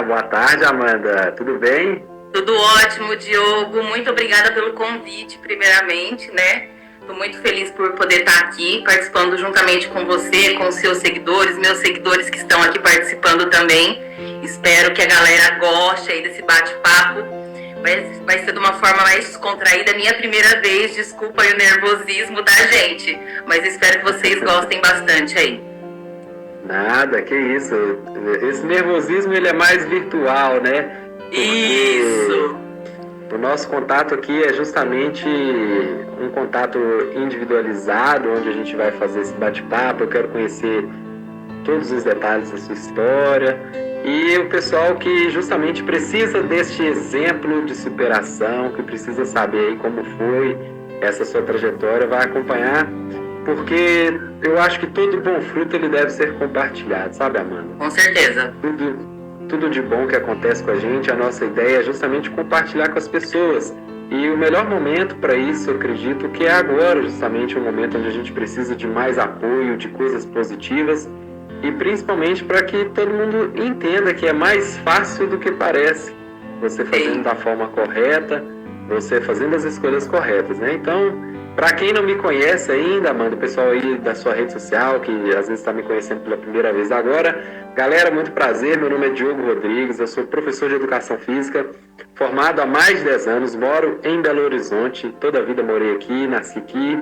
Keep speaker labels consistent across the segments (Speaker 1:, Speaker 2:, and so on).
Speaker 1: boa tarde, Amanda. Tudo bem?
Speaker 2: Tudo ótimo, Diogo. Muito obrigada pelo convite, primeiramente, né? Estou muito feliz por poder estar aqui participando juntamente com você, com os seus seguidores, meus seguidores que estão aqui participando também. Espero que a galera goste aí desse bate-papo. Vai ser de uma forma mais descontraída. Minha primeira vez, desculpa aí o nervosismo da gente, mas espero que vocês gostem bastante aí.
Speaker 1: Nada, que isso. Esse nervosismo ele é mais virtual, né?
Speaker 2: Isso!
Speaker 1: O nosso contato aqui é justamente um contato individualizado, onde a gente vai fazer esse bate-papo. Eu quero conhecer todos os detalhes da sua história e o pessoal que justamente precisa deste exemplo de superação, que precisa saber aí como foi essa sua trajetória, vai acompanhar, porque eu acho que todo bom fruto ele deve ser compartilhado, sabe, Amanda?
Speaker 2: Com certeza.
Speaker 1: Tudo de bom que acontece com a gente, a nossa ideia é justamente compartilhar com as pessoas. E o melhor momento para isso, eu acredito, que é agora, justamente o momento onde a gente precisa de mais apoio, de coisas positivas, e principalmente para que todo mundo entenda que é mais fácil do que parece, você fazendo da forma correta, você fazendo as escolhas corretas, né? Então, para quem não me conhece ainda, Amanda, o pessoal aí da sua rede social, que às vezes está me conhecendo pela primeira vez agora, galera, muito prazer, meu nome é Diogo Rodrigues, eu sou professor de Educação Física, formado há mais de 10 anos, moro em Belo Horizonte, toda a vida morei aqui, nasci aqui,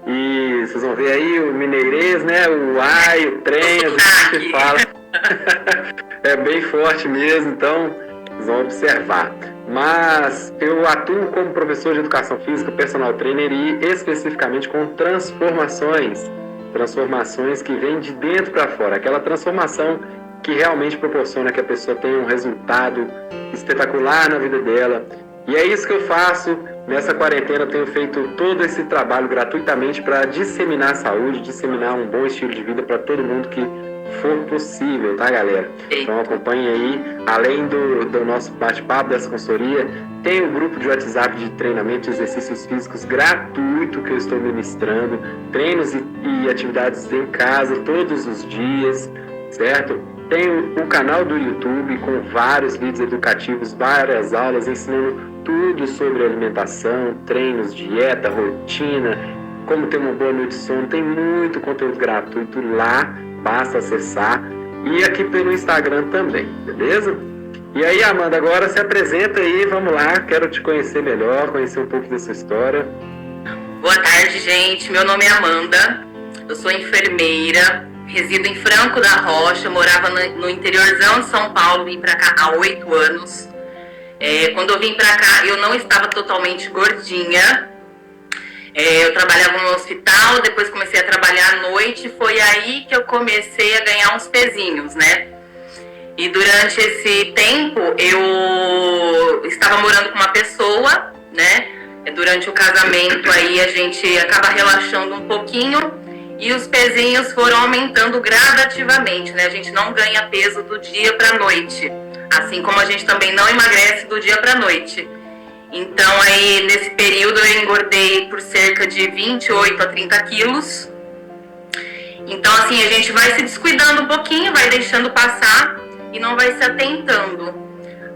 Speaker 1: e vocês vão ver aí o mineirês, né, o ai, o trem, a gente fala, é bem forte mesmo, então vocês vão observar. Mas eu atuo como professor de Educação Física, personal trainer e especificamente com transformações que vêm de dentro para fora, aquela transformação que realmente proporciona que a pessoa tenha um resultado espetacular na vida dela. E é isso que eu faço. Nessa quarentena eu tenho feito todo esse trabalho gratuitamente para disseminar a saúde, disseminar um bom estilo de vida para todo mundo que for possível, tá, galera? Então acompanhe aí, além do nosso bate-papo, dessa consultoria, tem um grupo de WhatsApp de treinamento de exercícios físicos gratuito que eu estou ministrando, treinos e atividades em casa todos os dias, certo? Tem o canal do YouTube com vários vídeos educativos, várias aulas ensinando tudo sobre alimentação, treinos, dieta, rotina, como ter uma boa noite de sono. Tem muito conteúdo gratuito lá, basta acessar. E aqui pelo Instagram também, beleza? E aí, Amanda, agora se apresenta aí, vamos lá, quero te conhecer melhor, conhecer um pouco da sua história.
Speaker 2: Boa tarde, gente. Meu nome é Amanda, eu sou enfermeira, resido em Franco da Rocha, morava no interiorzão de São Paulo, vim pra cá há 8 anos. Quando eu vim pra cá, eu não estava totalmente gordinha. Eu trabalhava no hospital, depois comecei a trabalhar à noite, foi aí que eu comecei a ganhar uns pezinhos, né? E durante esse tempo, eu estava morando com uma pessoa, né? Durante o casamento, aí a gente acaba relaxando um pouquinho e os pezinhos foram aumentando gradativamente, né? A gente não ganha peso do dia para a noite, assim como a gente também não emagrece do dia para a noite. Então, aí, nesse período, eu engordei por cerca de 28 a 30 quilos. Então, assim, a gente vai se descuidando um pouquinho, vai deixando passar e não vai se atentando.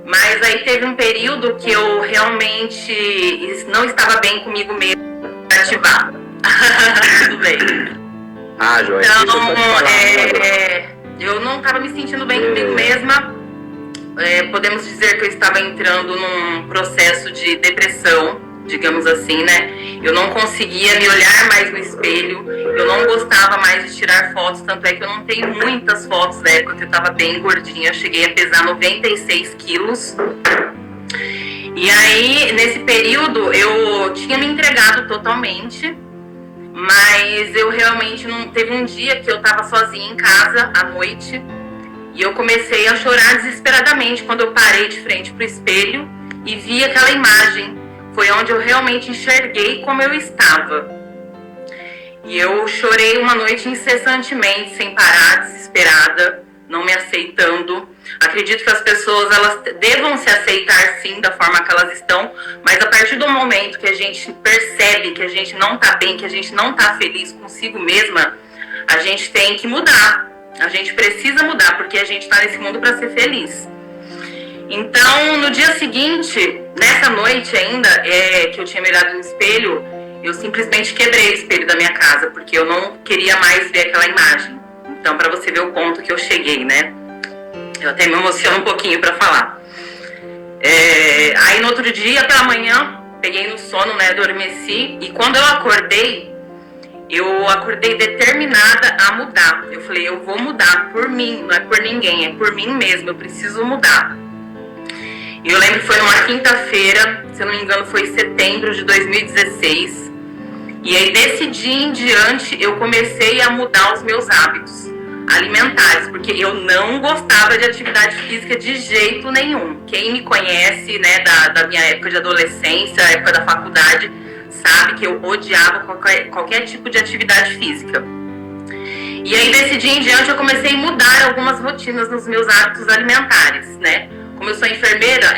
Speaker 2: Mas aí teve um período que eu realmente não estava bem comigo mesmo para ativar. Tudo bem.
Speaker 1: Ah, Joia,
Speaker 2: então, eu não estava me sentindo bem comigo mesma. Podemos dizer que eu estava entrando num processo de depressão, digamos assim, né? Eu não conseguia me olhar mais no espelho, eu não gostava mais de tirar fotos, tanto é que eu não tenho muitas fotos da época que eu estava bem gordinha, eu cheguei a pesar 96 quilos. E aí, nesse período, eu tinha me entregado totalmente, mas eu realmente não... Teve um dia que eu estava sozinha em casa, à noite, e eu comecei a chorar desesperadamente quando eu parei de frente para o espelho e vi aquela imagem. Foi onde eu realmente enxerguei como eu estava. E eu chorei uma noite incessantemente, sem parar, desesperada, não me aceitando. Acredito que as pessoas elas devam se aceitar sim da forma que elas estão, mas a partir do momento que a gente percebe que a gente não está bem, que a gente não está feliz consigo mesma, a gente tem que mudar. A gente precisa mudar, porque a gente está nesse mundo para ser feliz. Então, no dia seguinte, nessa noite ainda, que eu tinha me olhado no espelho, eu simplesmente quebrei o espelho da minha casa, porque eu não queria mais ver aquela imagem. Então, para você ver o ponto que eu cheguei, né? Eu até me emociono um pouquinho para falar. Aí, no outro dia, pela manhã, peguei no sono, né? Adormeci. E quando eu acordei determinada a mudar. Eu falei, eu vou mudar por mim, não é por ninguém, é por mim mesmo, eu preciso mudar. E eu lembro que foi numa quinta-feira, se eu não me engano foi em setembro de 2016. E aí desse dia em diante eu comecei a mudar os meus hábitos alimentares, porque eu não gostava de atividade física de jeito nenhum. Quem me conhece, né, da minha época de adolescência, época da faculdade, sabe que eu odiava qualquer tipo de atividade física. E aí desse dia em diante eu comecei a mudar algumas rotinas nos meus hábitos alimentares, né? Como eu sou enfermeira,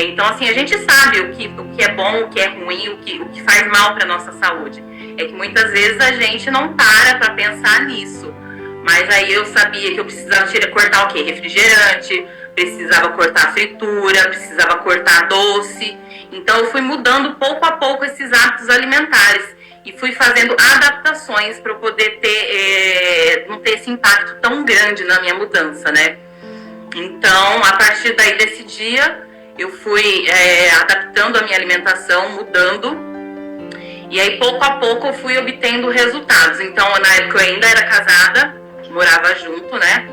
Speaker 2: então assim, a gente sabe o que é bom, o que é ruim, o que faz mal para nossa saúde. É que muitas vezes a gente não para pensar nisso. Mas aí eu sabia que eu precisava cortar o quê? Refrigerante, precisava cortar fritura, precisava cortar doce. Então eu fui mudando pouco a pouco esses hábitos alimentares e fui fazendo adaptações para eu poder não ter esse impacto tão grande na minha mudança, né? Então, a partir daí desse dia, eu fui adaptando a minha alimentação, mudando. E aí, pouco a pouco, eu fui obtendo resultados. Então, na época, eu ainda era casada, morava junto, né?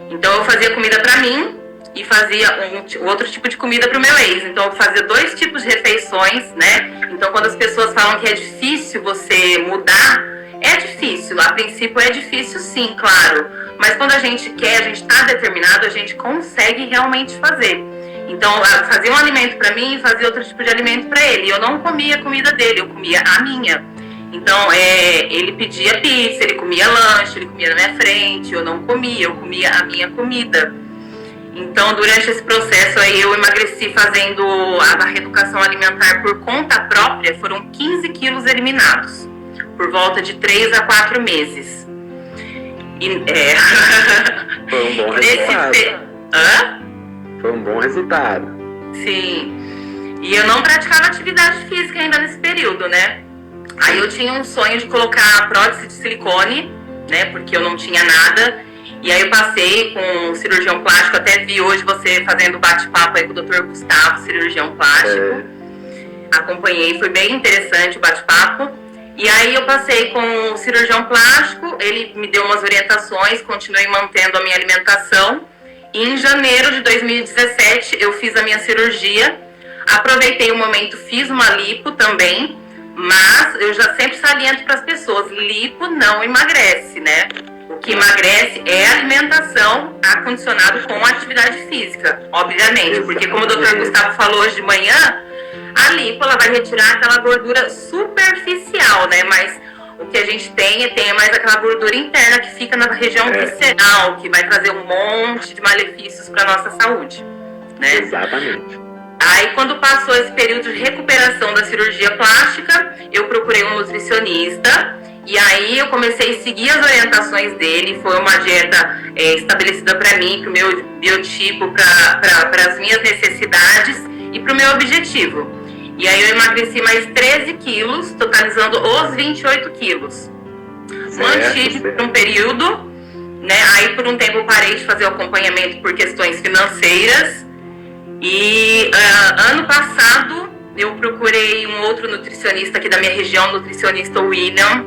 Speaker 2: Então, eu fazia comida pra mim e fazia outro tipo de comida pro meu ex. Então, eu fazia 2 tipos de refeições, né? Então, quando as pessoas falam que é difícil você mudar, é difícil. A princípio, é difícil sim, claro. Mas quando a gente quer, a gente está determinado, a gente consegue realmente fazer. Então, eu fazia um alimento para mim e fazia outro tipo de alimento para ele. E eu não comia a comida dele, eu comia a minha. Então, ele pedia pizza, ele comia lanche, ele comia na minha frente, eu não comia, eu comia a minha comida. Então, durante esse processo aí, eu emagreci fazendo a reeducação alimentar por conta própria, foram 15 quilos eliminados, por volta de 3 a 4 meses.
Speaker 1: Foi um bom resultado. Foi um bom resultado.
Speaker 2: Sim. E eu não praticava atividade física ainda nesse período, né? Aí eu tinha um sonho de colocar prótese de silicone, né? Porque eu não tinha nada. E aí eu passei com um cirurgião plástico. Até vi hoje você fazendo bate-papo aí com o Dr. Gustavo, cirurgião plástico. Acompanhei, foi bem interessante o bate-papo. E aí eu passei com o cirurgião plástico, ele me deu umas orientações, continuei mantendo a minha alimentação. E em janeiro de 2017 eu fiz a minha cirurgia, aproveitei o momento, fiz uma lipo também, mas eu já sempre saliento para as pessoas, lipo não emagrece, né? O que emagrece é a alimentação acondicionada com atividade física, obviamente, porque como o Dr. Gustavo falou hoje de manhã, a lipo ela vai retirar aquela gordura superficial, né? Mas o que a gente tem mais aquela gordura interna que fica na região visceral, que vai trazer um monte de malefícios para nossa saúde, né?
Speaker 1: Exatamente.
Speaker 2: Aí quando passou esse período de recuperação da cirurgia plástica, eu procurei um nutricionista e aí eu comecei a seguir as orientações dele. Foi uma dieta estabelecida para mim, para o meu biotipo, para as minhas necessidades e para o meu objetivo. E aí eu emagreci mais 13 quilos, totalizando os 28 quilos. Mantive por um período, né? Aí por um tempo eu parei de fazer o acompanhamento por questões financeiras. E ano passado eu procurei um outro nutricionista aqui da minha região, o nutricionista William,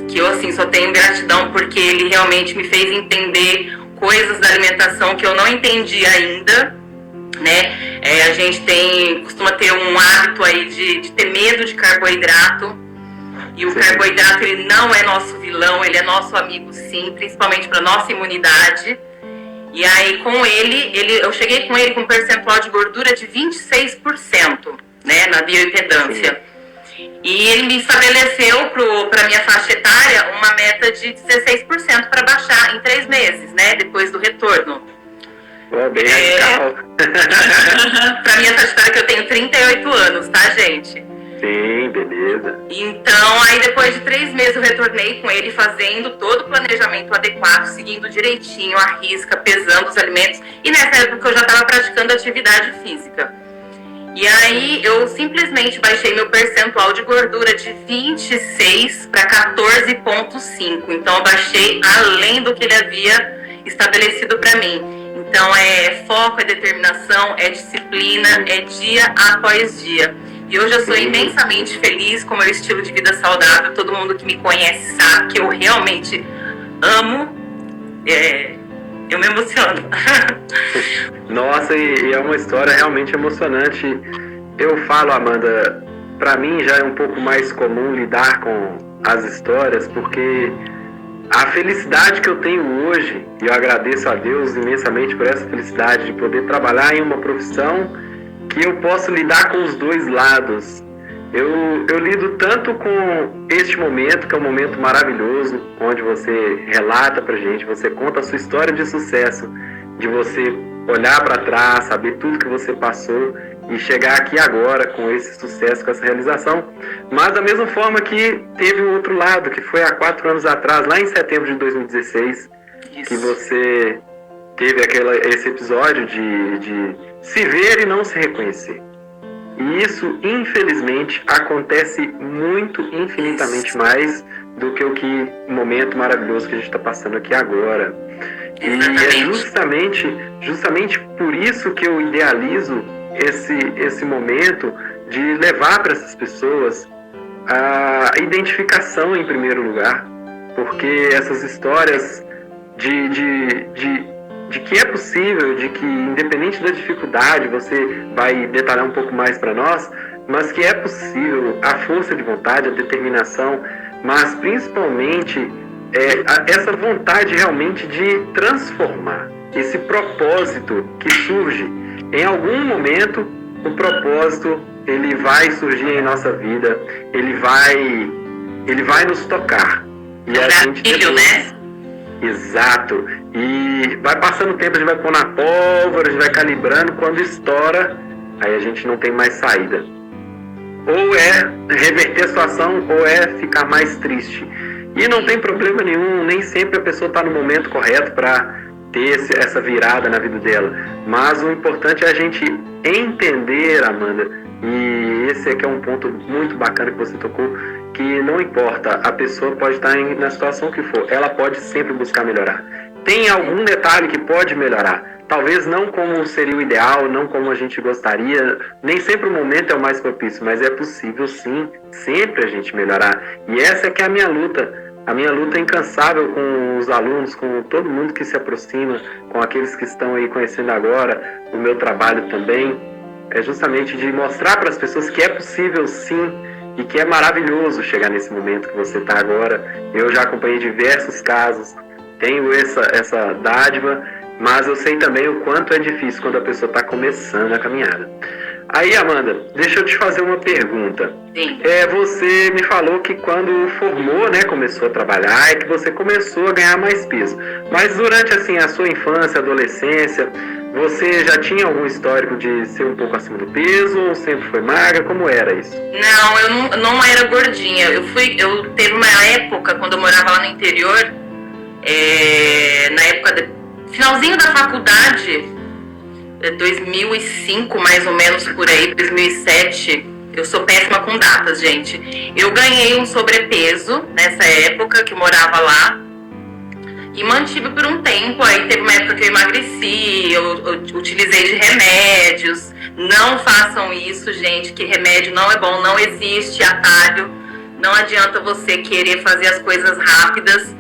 Speaker 2: que eu assim só tenho gratidão porque ele realmente me fez entender coisas da alimentação que eu não entendi ainda. Né? A gente costuma ter um hábito aí de ter medo de carboidrato, e o carboidrato ele não é nosso vilão, ele é nosso amigo sim, principalmente para nossa imunidade. E aí com eu cheguei com ele com um percentual de gordura de 26%, né, na bioimpedância. E ele me estabeleceu para minha faixa etária uma meta de 16% para baixar em 3 meses, né, depois do retorno.
Speaker 1: Bem radical.
Speaker 2: Pra minha faixa etária, que eu tenho 38 anos, tá, gente?
Speaker 1: Sim, beleza.
Speaker 2: Então, aí depois de 3 meses eu retornei com ele fazendo todo o planejamento adequado, seguindo direitinho a risca, pesando os alimentos. E nessa época eu já estava praticando atividade física. E aí eu simplesmente baixei meu percentual de gordura de 26 para 14,5. Então eu baixei além do que ele havia estabelecido para mim. Então é foco, é determinação, é disciplina, é dia após dia. E hoje eu sou imensamente feliz com o meu estilo de vida saudável. Todo mundo que me conhece sabe que eu realmente amo. Eu me emociono.
Speaker 1: Nossa, e é uma história realmente emocionante. Eu falo, Amanda, para mim já é um pouco mais comum lidar com as histórias, porque a felicidade que eu tenho hoje, e eu agradeço a Deus imensamente por essa felicidade de poder trabalhar em uma profissão que eu posso lidar com os dois lados. Eu lido tanto com este momento, que é um momento maravilhoso, onde você relata pra gente, você conta a sua história de sucesso, de você olhar para trás, saber tudo que você passou e chegar aqui agora com esse sucesso, com essa realização. Mas da mesma forma que teve um outro lado, que foi há 4 anos atrás, lá em setembro de 2016, que você teve esse episódio de se ver e não se reconhecer. E isso, infelizmente, acontece muito, infinitamente mais do que o momento maravilhoso que a gente está passando aqui agora. E é justamente por isso que eu idealizo esse momento de levar para essas pessoas a identificação em primeiro lugar. Porque essas histórias de que é possível, de que independente da dificuldade, você vai detalhar um pouco mais para nós, mas que é possível a força de vontade, a determinação, mas principalmente essa vontade realmente de transformar, esse propósito que surge. Em algum momento, o propósito ele vai surgir em nossa vida, ele vai nos tocar. E a gente depois, né? Exato. E vai passando o tempo, a gente vai pôr na pólvora, a gente vai calibrando, quando estoura, aí a gente não tem mais saída. Ou é reverter a situação, ou é ficar mais triste. E não tem problema nenhum, nem sempre a pessoa está no momento correto para ter essa virada na vida dela. Mas o importante é a gente entender, Amanda, e esse aqui é um ponto muito bacana que você tocou, que não importa, a pessoa pode estar na situação que for, ela pode sempre buscar melhorar. Tem algum detalhe que pode melhorar, talvez não como seria o ideal, não como a gente gostaria, nem sempre o momento é o mais propício, mas é possível sim, sempre a gente melhorar. E essa é que é a minha luta incansável com os alunos, com todo mundo que se aproxima, com aqueles que estão aí conhecendo agora, o meu trabalho também, é justamente de mostrar para as pessoas que é possível sim, e que é maravilhoso chegar nesse momento que você está agora. Eu já acompanhei diversos casos, tenho essa dádiva, mas eu sei também o quanto é difícil quando a pessoa está começando a caminhada. Aí, Amanda, deixa eu te fazer uma pergunta.
Speaker 2: Sim.
Speaker 1: Você me falou que quando formou, né, começou a trabalhar, é que você começou a ganhar mais peso. Mas durante assim, a sua infância, adolescência, você já tinha algum histórico de ser um pouco acima do peso ou sempre foi magra? Como era isso?
Speaker 2: Não, eu não era gordinha. Eu teve uma época, quando eu morava lá no interior, na época finalzinho da faculdade, 2005 mais ou menos por aí, 2007. Eu sou péssima com datas, gente. Eu ganhei um sobrepeso nessa época que eu morava lá e mantive por um tempo. Aí teve uma época que eu emagreci, eu utilizei de remédios. Não façam isso, gente, que remédio não é bom, não existe atalho. Não adianta você querer fazer as coisas rápidas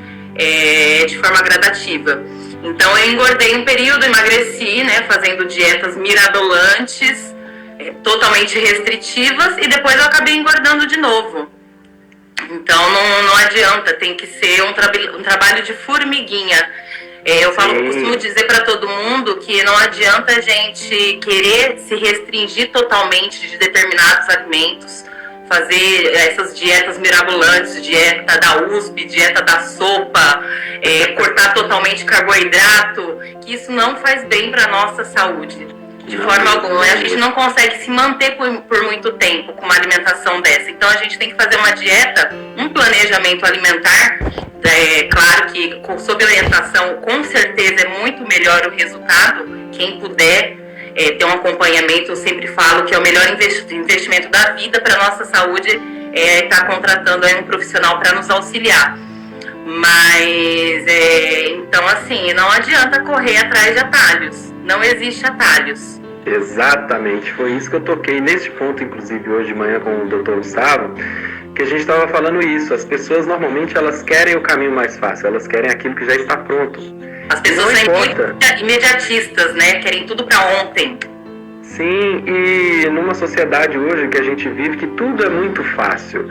Speaker 2: de forma gradativa. Então eu engordei um período, emagreci, né, fazendo dietas mirabolantes, totalmente restritivas, e depois eu acabei engordando de novo. Então não adianta, tem que ser um trabalho de formiguinha. Eu costumo dizer para todo mundo que não adianta a gente querer se restringir totalmente de determinados alimentos, fazer essas dietas mirabolantes, dieta da USP, dieta da sopa, cortar totalmente carboidrato, que isso não faz bem para a nossa saúde. De forma alguma. A gente não consegue se manter por muito tempo com uma alimentação dessa. Então a gente tem que fazer uma dieta, um planejamento alimentar. Claro que sob orientação, com certeza é muito melhor o resultado. Quem puder ter um acompanhamento, eu sempre falo que é o melhor investimento da vida para a nossa saúde, estar contratando aí um profissional para nos auxiliar. Mas, então assim, não adianta correr atrás de atalhos. Não existe atalhos.
Speaker 1: Exatamente, foi isso que eu toquei nesse ponto, inclusive, hoje de manhã com o Dr. Gustavo, que a gente estava falando isso. As pessoas, normalmente, elas querem o caminho mais fácil, elas querem aquilo que já está pronto.
Speaker 2: As pessoas são muito imediatistas, né? Querem tudo para ontem.
Speaker 1: Sim, e numa sociedade hoje que a gente vive, que tudo é muito fácil.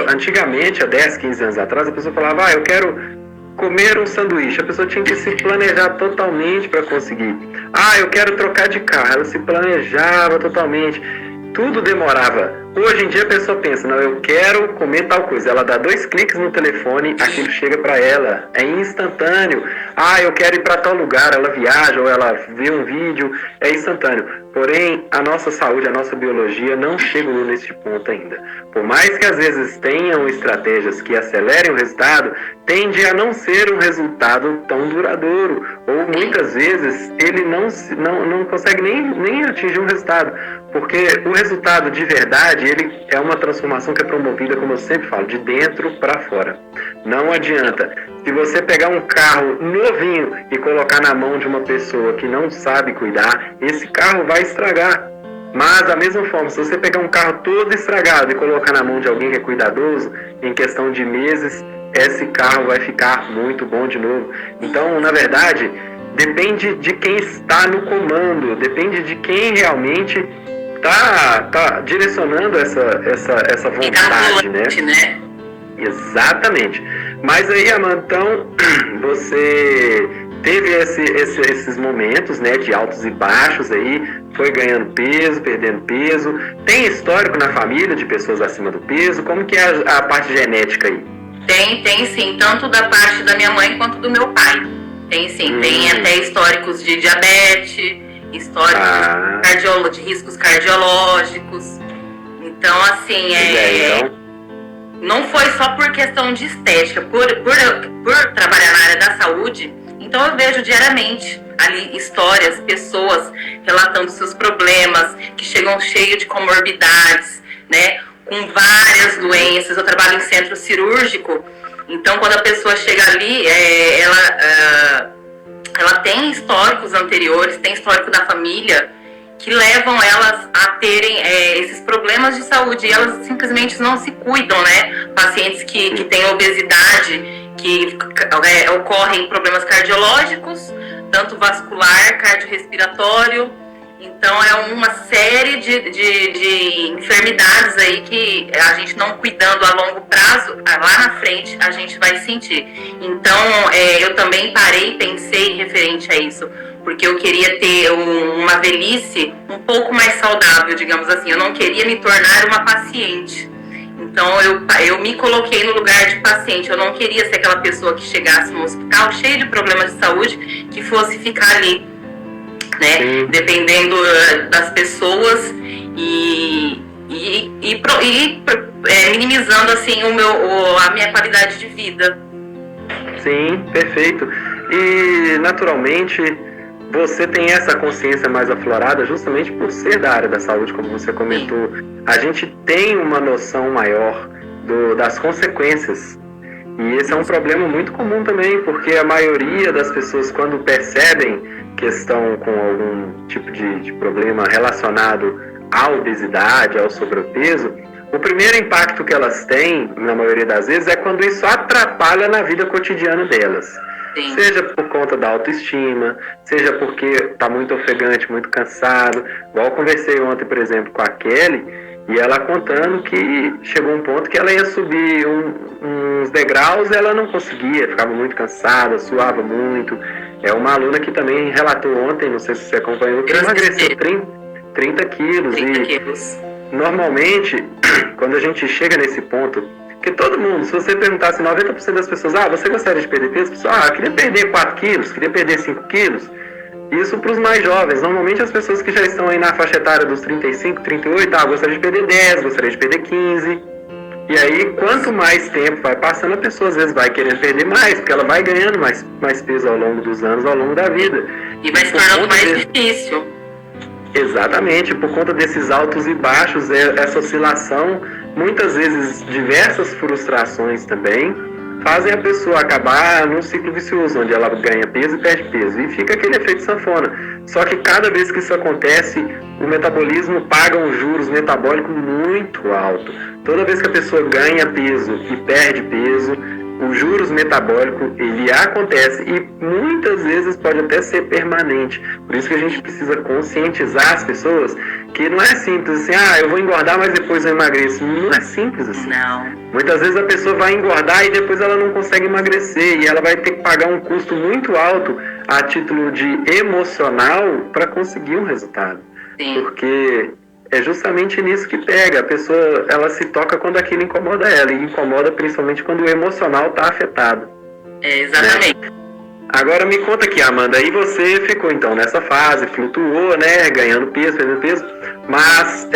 Speaker 1: Antigamente, há 10, 15 anos atrás, a pessoa falava, eu quero comer um sanduíche. A pessoa tinha que se planejar totalmente para conseguir. Eu quero trocar de carro. Ela se planejava totalmente. Tudo demorava. Hoje em dia a pessoa pensa, não, eu quero comer tal coisa. Ela dá 2 cliques no telefone, aquilo chega para ela. É instantâneo. Eu quero ir para tal lugar. Ela viaja ou ela vê um vídeo. É instantâneo. Porém, a nossa saúde, a nossa biologia não chegou nesse ponto ainda. Por mais que às vezes tenham estratégias que acelerem o resultado, tende a não ser um resultado tão duradouro. Ou muitas vezes ele não consegue nem atingir um resultado. Porque o resultado de verdade, ele é uma transformação que é promovida, como eu sempre falo, de dentro para fora. Não adianta. Se você pegar um carro novinho e colocar na mão de uma pessoa que não sabe cuidar, esse carro vai estragar. Mas, da mesma forma, se você pegar um carro todo estragado e colocar na mão de alguém que é cuidadoso, em questão de meses, esse carro vai ficar muito bom de novo. Então, na verdade, depende de quem está no comando, depende de quem realmente tá direcionando essa vontade, né? Exatamente. Mas aí, Amanda, então, você teve esses momentos, né, de altos e baixos aí, foi ganhando peso, perdendo peso. Tem histórico na família de pessoas acima do peso? Como que é a parte genética aí?
Speaker 2: Tem sim, tanto da parte da minha mãe quanto do meu pai. Tem sim, tem até históricos de diabetes, históricos de riscos cardiológicos. Então, assim, não foi só por questão de estética, por trabalhar na área da saúde. Então eu vejo diariamente ali histórias, pessoas relatando seus problemas, que chegam cheios de comorbidades, né, com várias doenças. Eu trabalho em centro cirúrgico, então quando a pessoa chega ali, ela tem históricos anteriores, tem histórico da família, que levam elas a terem esses problemas de saúde, e elas simplesmente não se cuidam, né? Pacientes que têm obesidade, que ocorrem problemas cardiológicos, tanto vascular, cardiorrespiratório. Então é uma série de enfermidades aí que a gente não cuidando a longo prazo, lá na frente a gente vai sentir. Então eu também parei e pensei referente a isso, porque eu queria ter uma velhice um pouco mais saudável, digamos assim. Eu não queria me tornar uma paciente. Então eu me coloquei no lugar de paciente. Eu não queria ser aquela pessoa que chegasse no hospital cheia de problemas de saúde, que fosse ficar ali, né, dependendo das pessoas e minimizando assim a minha qualidade de vida.
Speaker 1: Sim, perfeito. E naturalmente você tem essa consciência mais aflorada justamente por ser da área da saúde, como você comentou. A gente tem uma noção maior das consequências. E esse é um problema muito comum também, porque a maioria das pessoas, quando percebem que estão com algum tipo de problema relacionado à obesidade, ao sobrepeso, o primeiro impacto que elas têm, na maioria das vezes, é quando isso atrapalha na vida cotidiana delas. Sim. Seja por conta da autoestima, seja porque está muito ofegante, muito cansado. Igual eu conversei ontem, por exemplo, com a Kelly, e ela contando que chegou um ponto que ela ia subir uns degraus e ela não conseguia, ficava muito cansada, suava muito. É uma aluna que também relatou ontem, não sei se você acompanhou, que emagreceu 30 quilos.
Speaker 2: 30 quilos.
Speaker 1: Normalmente, quando a gente chega nesse ponto, que todo mundo, se você perguntasse 90% das pessoas, você gostaria de perder peso? A pessoa, eu queria perder 4 quilos, queria perder 5 quilos. Isso para os mais jovens. Normalmente as pessoas que já estão aí na faixa etária dos 35, 38, gostaria de perder 10, gostaria de perder 15. E aí, quanto mais tempo vai passando, a pessoa às vezes vai querendo perder mais, porque ela vai ganhando mais peso ao longo dos anos, ao longo da vida.
Speaker 2: E vai se tornando mais difícil.
Speaker 1: Exatamente, por conta desses altos e baixos, essa oscilação, muitas vezes diversas frustrações também, fazem a pessoa acabar num ciclo vicioso, onde ela ganha peso e perde peso. E fica aquele efeito sanfona. Só que cada vez que isso acontece, o metabolismo paga um juros metabólico muito alto. Toda vez que a pessoa ganha peso e perde peso, o juros metabólico, ele acontece e muitas vezes pode até ser permanente. Por isso que a gente precisa conscientizar as pessoas que não é simples assim, eu vou engordar, mas depois eu emagreço. Não é simples assim.
Speaker 2: Não.
Speaker 1: Muitas vezes a pessoa vai engordar e depois ela não consegue emagrecer e ela vai ter que pagar um custo muito alto a título de emocional para conseguir um resultado.
Speaker 2: Sim.
Speaker 1: Porque é justamente nisso que pega. A pessoa, ela se toca quando aquilo incomoda ela. E incomoda principalmente quando o emocional está afetado.
Speaker 2: Exatamente.
Speaker 1: Né? Agora me conta aqui, Amanda. Aí você ficou então nessa fase, flutuou, né? Ganhando peso, perdendo peso. Mas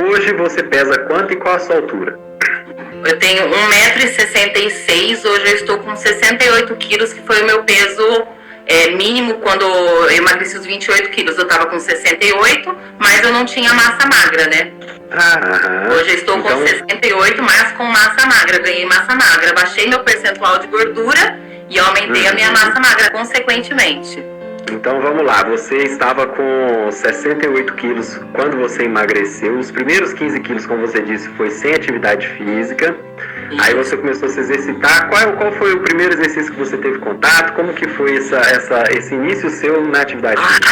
Speaker 1: hoje você pesa quanto e qual a sua altura?
Speaker 2: Eu tenho 1,66 m, hoje eu estou com 68 quilos, que foi o meu peso mínimo quando eu emagreci os 28 quilos. Eu estava com 68, mas eu não tinha massa magra, né? Hoje eu estou com 68, mas com massa magra. Ganhei massa magra, baixei meu percentual de gordura e aumentei a minha massa magra consequentemente.
Speaker 1: Então vamos lá, você estava com 68 quilos quando você emagreceu. Os primeiros 15 quilos, como você disse, foi sem atividade física. Isso. Aí você começou a se exercitar. Qual foi o primeiro exercício que você teve contato? Como que foi esse início seu na atividade física?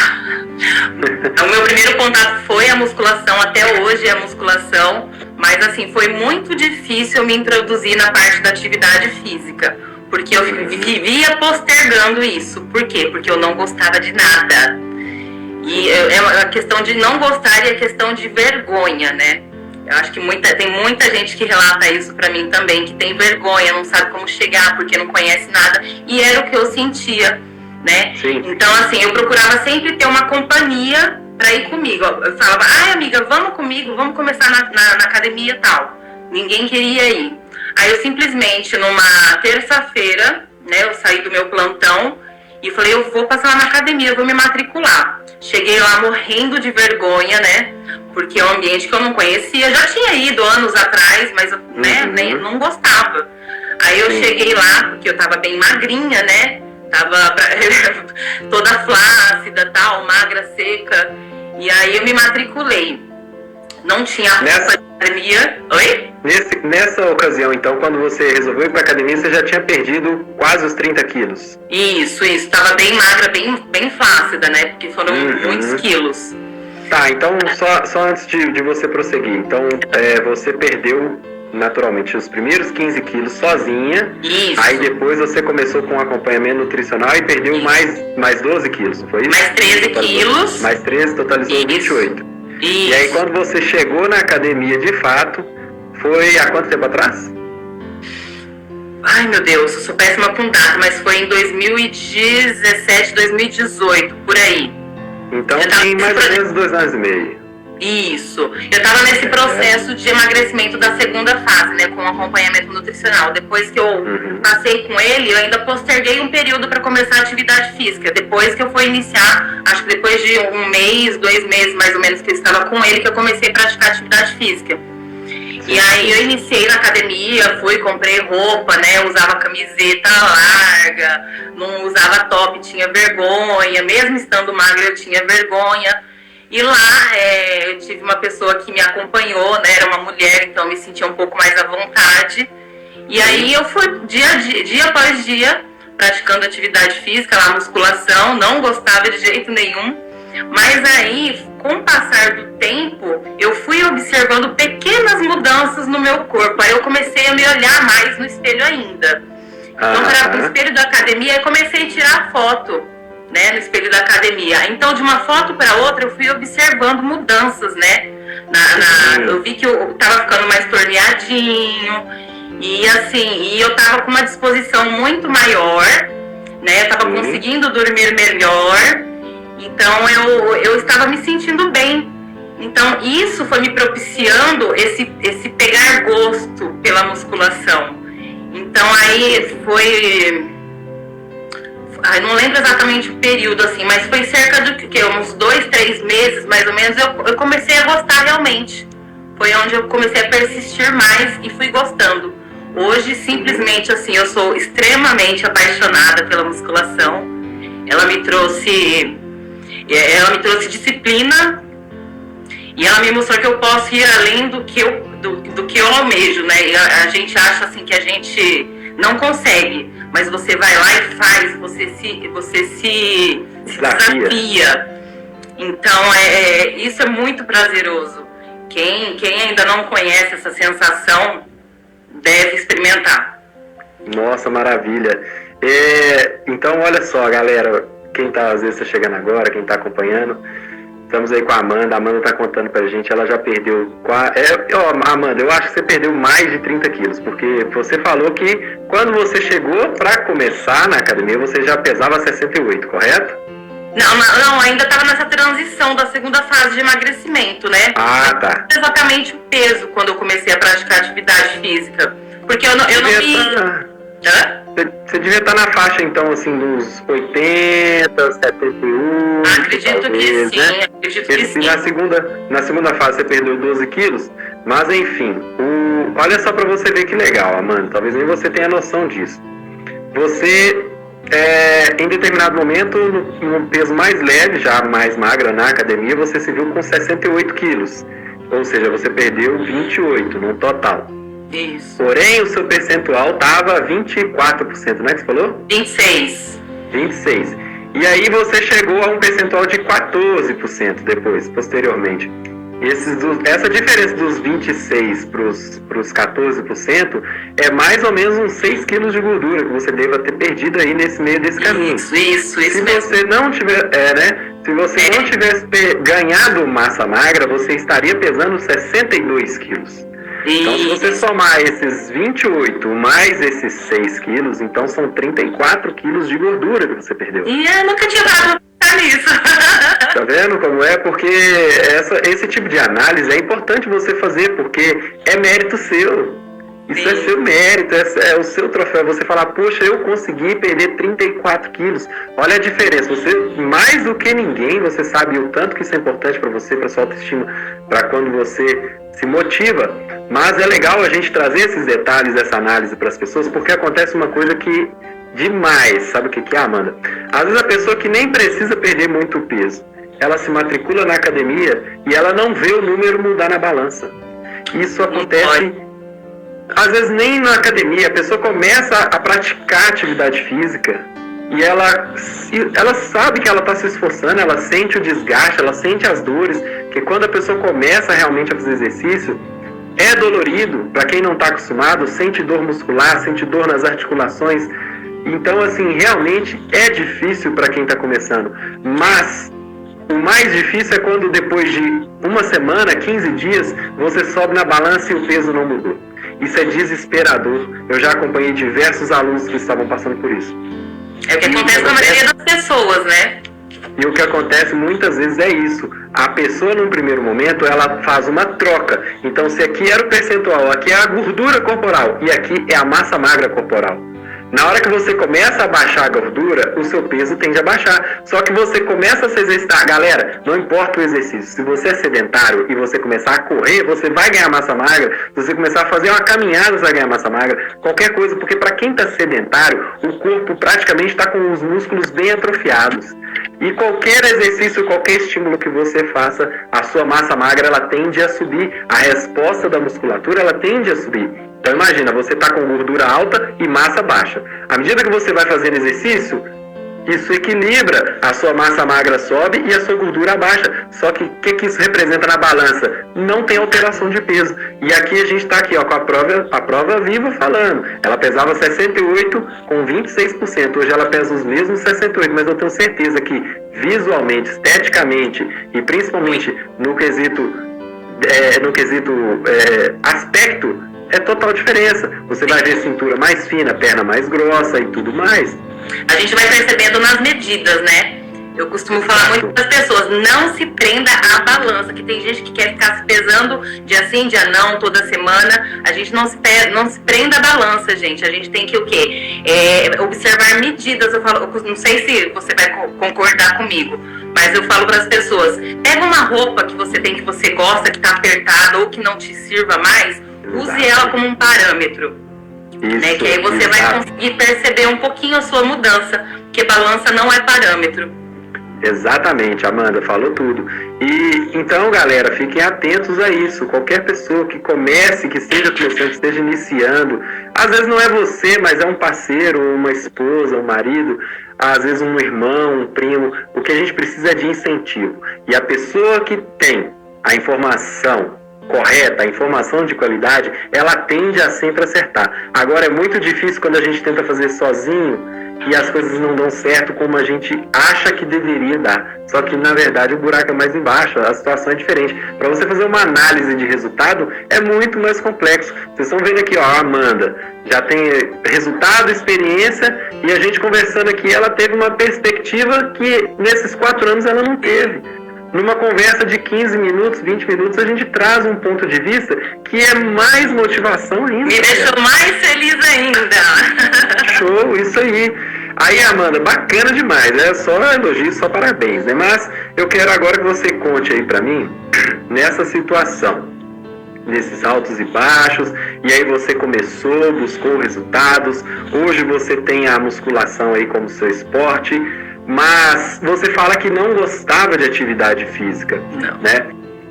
Speaker 2: O meu primeiro contato foi a musculação, até hoje é a musculação. Mas assim, foi muito difícil me introduzir na parte da atividade física. Porque eu vivia postergando isso. Por quê? Porque eu não gostava de nada. E é uma questão de não gostar e é questão de vergonha, né? Eu acho que tem muita gente que relata isso pra mim também, que tem vergonha, não sabe como chegar, porque não conhece nada. E era o que eu sentia, né?
Speaker 1: Sim.
Speaker 2: Então, assim, eu procurava sempre ter uma companhia pra ir comigo. Eu falava, amiga, vamos comigo, vamos começar na academia e tal. Ninguém queria ir. Aí eu simplesmente, numa terça-feira, né, eu saí do meu plantão e falei, eu vou passar lá na academia, eu vou me matricular. Cheguei lá morrendo de vergonha, né, porque é um ambiente que eu não conhecia. Já tinha ido anos atrás, mas eu nem não gostava. Aí eu cheguei lá, porque eu tava bem magrinha, né, tava toda flácida, tal, magra, seca. E aí eu me matriculei. Não tinha roupa de academia. Oi?
Speaker 1: Nessa ocasião, então, quando você resolveu ir pra academia, você já tinha perdido quase os 30 quilos.
Speaker 2: Isso. Tava bem magra, bem flácida, né? Porque foram muitos quilos.
Speaker 1: Tá, então, só antes de você prosseguir. Então, você perdeu, naturalmente, os primeiros 15 quilos sozinha.
Speaker 2: Isso.
Speaker 1: Aí depois você começou com acompanhamento nutricional e perdeu mais 12 quilos, não foi isso?
Speaker 2: Mais 13 quilos.
Speaker 1: Mais 13, totalizou 28.
Speaker 2: Isso.
Speaker 1: E aí, quando você chegou na academia de fato, foi há quanto tempo atrás?
Speaker 2: Ai, meu Deus, eu sou péssima com data, mas foi em 2017, 2018, por aí.
Speaker 1: Então tem mais ou menos 2 anos e meio.
Speaker 2: Isso. Eu tava nesse processo de emagrecimento da segunda fase, né, com acompanhamento nutricional. Depois que eu passei com ele, eu ainda posterguei um período para começar a atividade física. Depois que eu fui iniciar, acho que depois de 1 mês, 2 meses mais ou menos que eu estava com ele, que eu comecei a praticar atividade física. E aí eu iniciei na academia, comprei roupa, né, usava camiseta larga, não usava top, tinha vergonha, mesmo estando magra eu tinha vergonha. E lá eu tive uma pessoa que me acompanhou, né, era uma mulher, então eu me sentia um pouco mais à vontade. E aí eu fui dia após dia praticando atividade física, lá musculação, não gostava de jeito nenhum. Mas aí, com o passar do tempo, eu fui observando pequenas mudanças no meu corpo. Aí eu comecei a me olhar mais no espelho ainda. Então, no espelho da academia, eu comecei a tirar foto, né, no espelho da academia. Então, de uma foto para outra, eu fui observando mudanças, né? Eu vi que eu tava ficando mais torneadinho. E assim, eu tava com uma disposição muito maior, né? Eu tava conseguindo dormir melhor. Então eu estava me sentindo bem. Então isso foi me propiciando esse pegar gosto pela musculação. Então aí foi... não lembro exatamente o período, assim, mas foi cerca de uns 2, 3 meses, mais ou menos, eu comecei a gostar realmente. Foi onde eu comecei a persistir mais e fui gostando. Hoje, simplesmente, assim, eu sou extremamente apaixonada pela musculação. Ela me trouxe disciplina e ela me mostrou que eu posso ir além do que eu almejo, né? E a gente acha, assim, que a gente não consegue, mas você vai lá e faz, você se desafia. Então, isso é muito prazeroso. Quem ainda não conhece essa sensação deve experimentar.
Speaker 1: Nossa, maravilha. Então, olha só, galera, quem tá, às vezes, tá chegando agora, quem tá acompanhando, estamos aí com a Amanda. A Amanda tá contando pra gente, ela já perdeu... Amanda, eu acho que você perdeu mais de 30 quilos, porque você falou que quando você chegou pra começar na academia, você já pesava 68, correto?
Speaker 2: Não, ainda estava nessa transição da segunda fase de emagrecimento, né?
Speaker 1: Ah, tá.
Speaker 2: Não exatamente o peso quando eu comecei a praticar atividade física, porque eu não
Speaker 1: Você devia estar na faixa, então, assim, dos 80, 71...
Speaker 2: Acredito
Speaker 1: talvez,
Speaker 2: que sim,
Speaker 1: né?
Speaker 2: acredito que sim.
Speaker 1: Na segunda fase você perdeu 12 quilos, mas enfim, olha só pra você ver que legal, Amanda, talvez nem você tenha noção disso. Você, em determinado momento, no peso mais leve, já mais magra na academia, você se viu com 68 quilos, ou seja, você perdeu 28 no total.
Speaker 2: Isso.
Speaker 1: Porém, o seu percentual estava 24%, não é que você falou?
Speaker 2: 26.
Speaker 1: 26. E aí você chegou a um percentual de 14% depois, posteriormente. Essa diferença dos 26 para os 14% é mais ou menos uns 6 quilos de gordura que você deva ter perdido aí nesse meio desse caminho.
Speaker 2: Isso
Speaker 1: Se
Speaker 2: mesmo.
Speaker 1: você não tiver, Se você não tivesse ganhado massa magra, você estaria pesando 62 quilos. Então, se você somar esses 28 mais esses 6 quilos, então são 34 quilos de gordura que você perdeu.
Speaker 2: E eu nunca tinha parado pra pensar nisso.
Speaker 1: Tá vendo como é? Porque esse tipo de análise é importante você fazer, porque é mérito seu. Isso Sim. É seu mérito, é o seu troféu. Você falar, poxa, eu consegui perder 34 quilos. Olha a diferença. Você, mais do que ninguém, você sabe o tanto que isso é importante para você, para sua autoestima, para quando você se motiva. Mas é legal a gente trazer esses detalhes dessa análise para as pessoas, porque acontece uma coisa que demais, sabe o que é, Amanda? Às vezes a pessoa que nem precisa perder muito peso, ela se matricula na academia e ela não vê o número mudar na balança. Isso acontece, às vezes nem na academia. A pessoa começa a praticar atividade física e ela sabe que ela está se esforçando, ela sente o desgaste, ela sente as dores, que quando a pessoa começa realmente a fazer exercício, é dolorido. Para quem não está acostumado, sente dor muscular, sente dor nas articulações. Então, assim, realmente é difícil para quem está começando. Mas o mais difícil é quando depois de uma semana, 15 dias, você sobe na balança e o peso não mudou. Isso é desesperador. Eu já acompanhei diversos alunos que estavam passando por isso.
Speaker 2: É o que acontece com a maioria das pessoas, né?
Speaker 1: E o que acontece muitas vezes é isso. A pessoa, num primeiro momento, ela faz uma troca. Então, se aqui era o percentual, aqui é a gordura corporal e aqui é a massa magra corporal. Na hora que você começa a baixar a gordura, o seu peso tende a baixar. Só que você começa a se exercitar. Galera, não importa o exercício. Se você é sedentário e você começar a correr, você vai ganhar massa magra. Se você começar a fazer uma caminhada, você vai ganhar massa magra. Qualquer coisa, porque para quem está sedentário, o corpo praticamente está com os músculos bem atrofiados. E qualquer exercício, qualquer estímulo que você faça, a sua massa magra ela tende a subir. A resposta da musculatura ela tende a subir. Então imagina, você está com gordura alta e massa baixa. À medida que você vai fazendo exercício, isso equilibra, a sua massa magra sobe e a sua gordura abaixa. Só que o que isso representa na balança? Não tem alteração de peso. E aqui a gente está aqui, ó, com a prova viva falando. Ela pesava 68 com 26%. Hoje ela pesa os mesmos 68, mas eu tenho certeza que visualmente, esteticamente e principalmente no quesito aspecto, é total diferença. Você vai ver cintura mais fina, perna mais grossa e tudo mais.
Speaker 2: A gente vai percebendo nas medidas, né? Eu costumo falar muito para as pessoas, não se prenda à balança, que tem gente que quer ficar se pesando dia sim, dia não, toda semana. A gente não se prenda à balança, gente. A gente tem que o quê? Observar medidas. Eu não sei se você vai concordar comigo, mas eu falo para as pessoas, pega uma roupa que você tem, que você gosta, que está apertada ou que não te sirva mais, use ela como um parâmetro.
Speaker 1: Isso,
Speaker 2: né? Que aí você vai conseguir perceber um pouquinho a sua mudança, porque balança não é parâmetro.
Speaker 1: Exatamente, Amanda, falou tudo. E então, galera, fiquem atentos a isso. Qualquer pessoa que comece, que esteja começando, que esteja iniciando, às vezes não é você, mas é um parceiro, uma esposa, um marido, às vezes um irmão, um primo. O que a gente precisa é de incentivo. E a pessoa que tem a informação correta, a informação de qualidade, ela tende a sempre acertar. Agora, é muito difícil quando a gente tenta fazer sozinho e as coisas não dão certo como a gente acha que deveria dar. Só que, na verdade, o buraco é mais embaixo, a situação é diferente. Para você fazer uma análise de resultado, é muito mais complexo. Vocês estão vendo aqui, ó, a Amanda já tem resultado, experiência, e a gente conversando aqui, ela teve uma perspectiva que nesses 4 anos ela não teve. Numa conversa de 15 minutos, 20 minutos, a gente traz um ponto de vista que é mais motivação ainda.
Speaker 2: Me deixou mais feliz ainda.
Speaker 1: Show, isso aí. Aí, Amanda, bacana demais, né? Só elogios, só parabéns, né? Mas eu quero agora que você conte aí pra mim, nessa situação, nesses altos e baixos, e aí você começou, buscou resultados, hoje você tem a musculação aí como seu esporte, mas você fala que não gostava de atividade física,
Speaker 2: não,
Speaker 1: né?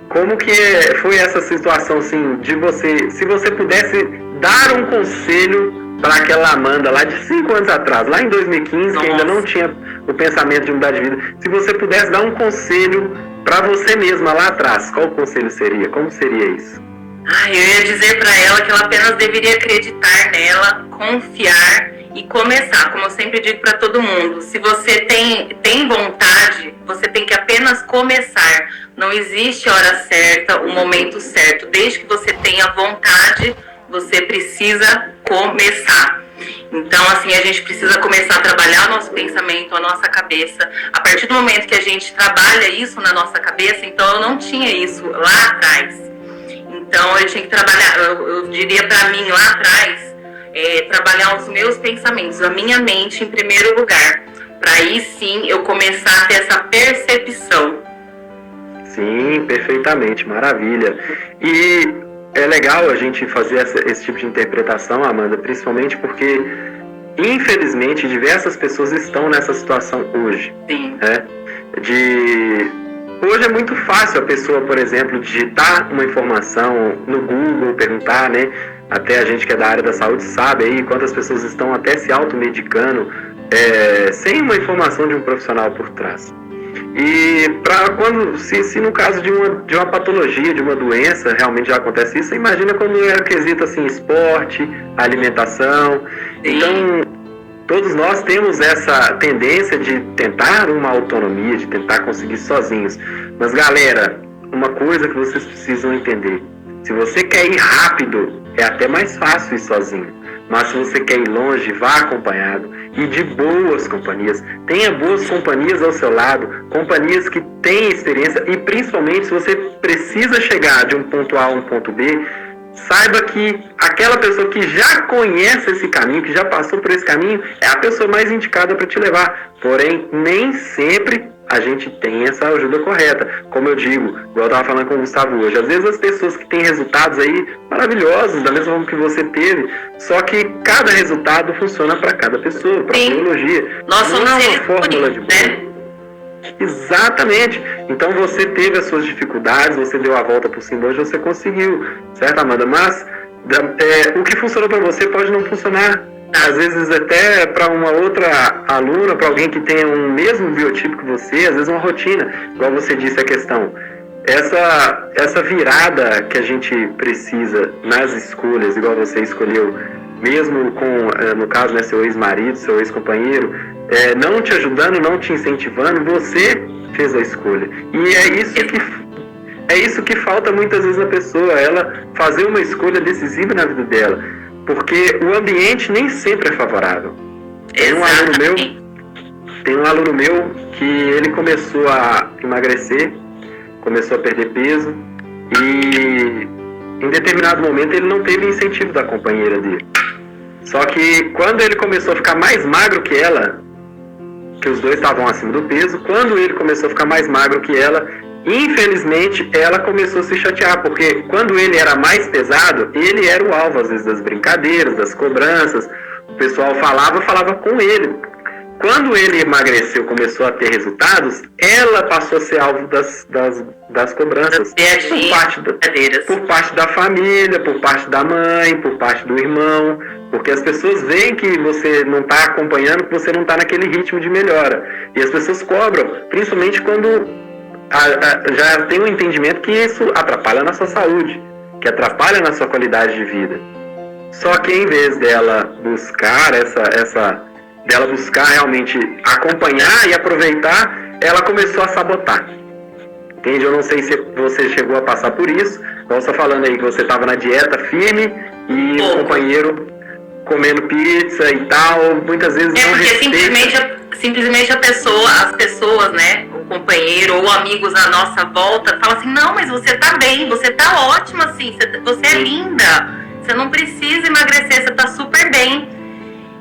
Speaker 1: Como que foi essa situação, assim, de você, se você pudesse dar um conselho para aquela Amanda lá de 5 anos atrás, lá em 2015, Nossa. Que ainda não tinha o pensamento de mudar de vida, se você pudesse dar um conselho para você mesma lá atrás, qual conselho seria? Como seria isso?
Speaker 2: Eu ia dizer para ela que ela apenas deveria acreditar nela, confiar e começar, como eu sempre digo para todo mundo, se você tem vontade, você tem que apenas começar. Não existe hora certa, o momento certo. Desde que você tenha vontade, você precisa começar. Então, assim, a gente precisa começar a trabalhar o nosso pensamento, a nossa cabeça. A partir do momento que a gente trabalha isso na nossa cabeça, então eu não tinha isso lá atrás. Então, eu tinha que trabalhar, eu diria para mim lá atrás, trabalhar os meus pensamentos, a minha mente em primeiro lugar, para aí sim eu começar a ter essa percepção.
Speaker 1: Sim, perfeitamente, maravilha. E é legal a gente fazer esse tipo de interpretação, Amanda, principalmente porque, infelizmente, diversas pessoas estão nessa situação hoje.
Speaker 2: Sim.
Speaker 1: Né? Hoje é muito fácil a pessoa, por exemplo, digitar uma informação no Google, perguntar, né? Até a gente que é da área da saúde sabe aí quantas pessoas estão até se automedicando sem uma informação de um profissional por trás. E se no caso de uma patologia, de uma doença, realmente já acontece isso, você imagina quando era quesito assim, esporte, alimentação. Então, todos nós temos essa tendência de tentar uma autonomia, de tentar conseguir sozinhos. Mas, galera, uma coisa que vocês precisam entender: se você quer ir rápido, é até mais fácil ir sozinho. Mas se você quer ir longe, vá acompanhado e de boas companhias. Tenha boas companhias ao seu lado, companhias que têm experiência, e principalmente se você precisa chegar de um ponto A a um ponto B, saiba que aquela pessoa que já conhece esse caminho, que já passou por esse caminho, é a pessoa mais indicada para te levar. Porém, nem sempre a gente tem essa ajuda correta. Como eu digo, igual eu estava falando com o Gustavo hoje, às vezes as pessoas que têm resultados aí maravilhosos, da mesma forma que você teve, só que cada resultado funciona para cada pessoa, para a biologia.
Speaker 2: Nós somos
Speaker 1: não é uma fórmula de
Speaker 2: né?
Speaker 1: Exatamente. Então você teve as suas dificuldades, você deu a volta por cima, hoje você conseguiu, certo, Amanda? Mas o que funcionou para você pode não funcionar. Às vezes até para uma outra aluna, para alguém que tenha um mesmo biotipo que você, às vezes uma rotina, igual você disse a questão. Essa virada que a gente precisa nas escolhas, igual você escolheu, mesmo com, no caso, né, seu ex-marido, seu ex-companheiro, não te ajudando, não te incentivando, você fez a escolha. E é isso que falta muitas vezes na pessoa, ela fazer uma escolha decisiva na vida dela. Porque o ambiente nem sempre é favorável. Tem um aluno meu, Tem um aluno meu que ele começou a emagrecer, começou a perder peso e em determinado momento ele não teve incentivo da companheira dele. Só que quando ele começou a ficar mais magro que ela, que os dois estavam acima do peso, quando ele começou a ficar mais magro que ela, infelizmente ela começou a se chatear, porque quando ele era mais pesado, ele era o alvo às vezes das brincadeiras, das cobranças, o pessoal falava com ele. Quando ele emagreceu, começou a ter resultados, ela passou a ser alvo das cobranças. Por parte da família, por parte da mãe, por parte do irmão. Porque as pessoas veem que você não está acompanhando, que você não está naquele ritmo de melhora. E as pessoas cobram, principalmente quando já tem um entendimento que isso atrapalha na sua saúde, que atrapalha na sua qualidade de vida. Só que em vez dela buscar dela buscar realmente acompanhar e aproveitar, ela começou a sabotar. Entende? Eu não sei se você chegou a passar por isso. Então, você está falando aí que você estava na dieta firme e o companheiro comendo pizza e tal, muitas vezes não respeita.
Speaker 2: Simplesmente as pessoas, né, o companheiro ou amigos à nossa volta, falam assim, não, mas você tá bem, você tá ótima assim, você é linda, você não precisa emagrecer, você tá super bem.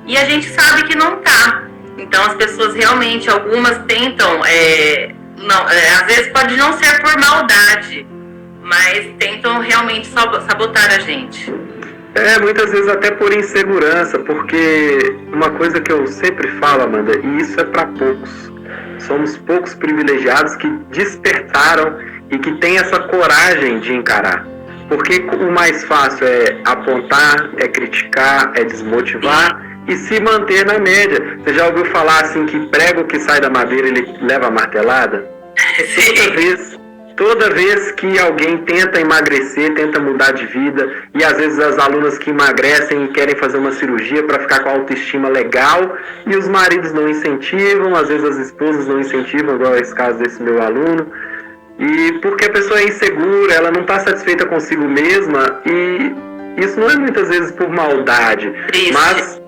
Speaker 2: E a gente sabe que não tá. Então as pessoas realmente, algumas tentam, às vezes pode não ser por maldade, mas tentam realmente sabotar a gente.
Speaker 1: Muitas vezes até por insegurança, porque uma coisa que eu sempre falo, Amanda, e isso é para poucos, somos poucos privilegiados que despertaram e que têm essa coragem de encarar. Porque o mais fácil é apontar, é criticar, é desmotivar e se manter na média. Você já ouviu falar assim que prego que sai da madeira ele leva a martelada? Toda vez que alguém tenta emagrecer, tenta mudar de vida, e às vezes as alunas que emagrecem e querem fazer uma cirurgia para ficar com a autoestima legal, e os maridos não incentivam, às vezes as esposas não incentivam, igual esse caso desse meu aluno, e porque a pessoa é insegura, ela não está satisfeita consigo mesma, e isso não é muitas vezes por maldade, mas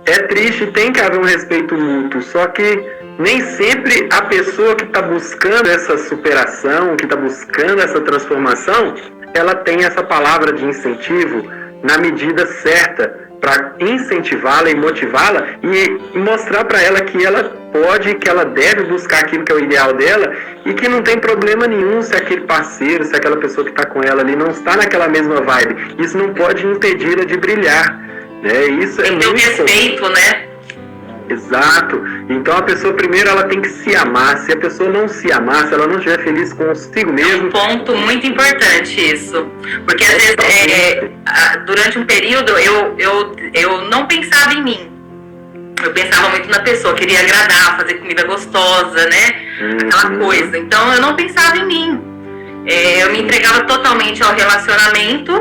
Speaker 1: é triste, tem que haver um respeito mútuo, só que nem sempre a pessoa que está buscando essa superação, que está buscando essa transformação, ela tem essa palavra de incentivo na medida certa para incentivá-la e motivá-la e mostrar para ela que ela pode, que ela deve buscar aquilo que é o ideal dela e que não tem problema nenhum se aquele parceiro, se aquela pessoa que está com ela ali não está naquela mesma vibe. Isso não pode impedi-la de brilhar. Né? Isso é muito
Speaker 2: respeito, né?
Speaker 1: Exato. Então a pessoa primeiro ela tem que se amar. Se a pessoa não se amar, se ela não estiver feliz consigo mesmo...
Speaker 2: É um ponto muito importante isso. Porque às vezes durante um período eu não pensava em mim. Eu pensava muito na pessoa, queria agradar, fazer comida gostosa, né? Aquela coisa. Então eu não pensava em mim. Eu me entregava totalmente ao relacionamento,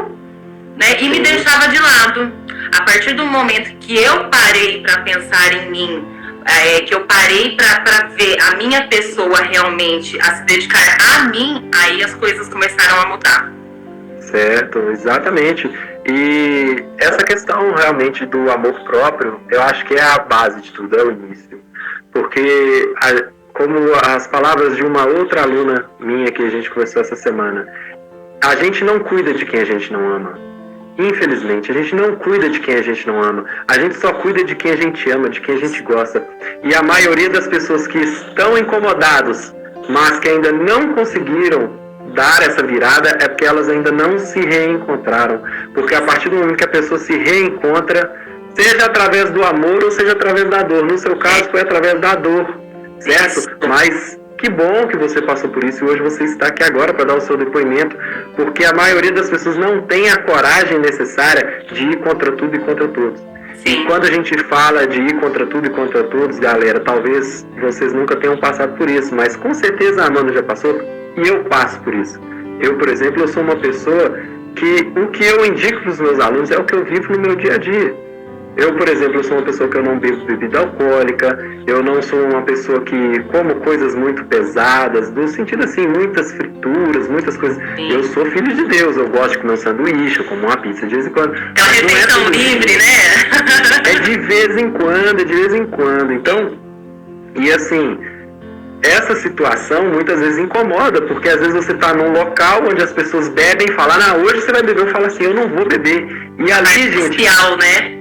Speaker 2: né? E me deixava de lado. A partir do momento que eu parei para pensar em mim, que eu parei para ver a minha pessoa realmente, a se dedicar a mim, aí as coisas começaram a mudar.
Speaker 1: Certo, exatamente. E essa questão realmente do amor próprio, eu acho que é a base de tudo, é o início. Porque, como as palavras de uma outra aluna minha que a gente conversou essa semana, a gente não cuida de quem a gente não ama. Infelizmente, a gente não cuida de quem a gente não ama. A gente só cuida de quem a gente ama, de quem a gente gosta. E a maioria das pessoas que estão incomodados, mas que ainda não conseguiram dar essa virada, é porque elas ainda não se reencontraram. Porque a partir do momento que a pessoa se reencontra, seja através do amor ou seja através da dor. No seu caso, foi através da dor, certo? Mas... que bom que você passou por isso e hoje você está aqui agora para dar o seu depoimento, porque a maioria das pessoas não tem a coragem necessária de ir contra tudo e contra todos. Sim. E quando a gente fala de ir contra tudo e contra todos, galera, talvez vocês nunca tenham passado por isso, mas com certeza a Amanda já passou e eu passo por isso. Eu, por exemplo, eu sou uma pessoa que o que eu indico para os meus alunos é o que eu vivo no meu dia a dia. Eu, por exemplo, eu sou uma pessoa que eu não bebo bebida alcoólica, eu não sou uma pessoa que como coisas muito pesadas, no sentido assim, muitas frituras, muitas coisas. Sim. Eu sou filho de Deus, eu gosto de comer um sanduíche, eu como uma pizza de vez em quando.
Speaker 2: É uma refeição livre, né?
Speaker 1: É de vez em quando, é de vez em quando. Então, E assim, essa situação muitas vezes incomoda, porque às vezes você está num local onde as pessoas bebem e falam, hoje você vai beber, eu falo assim, eu não vou beber. E ali, gente,
Speaker 2: social, né?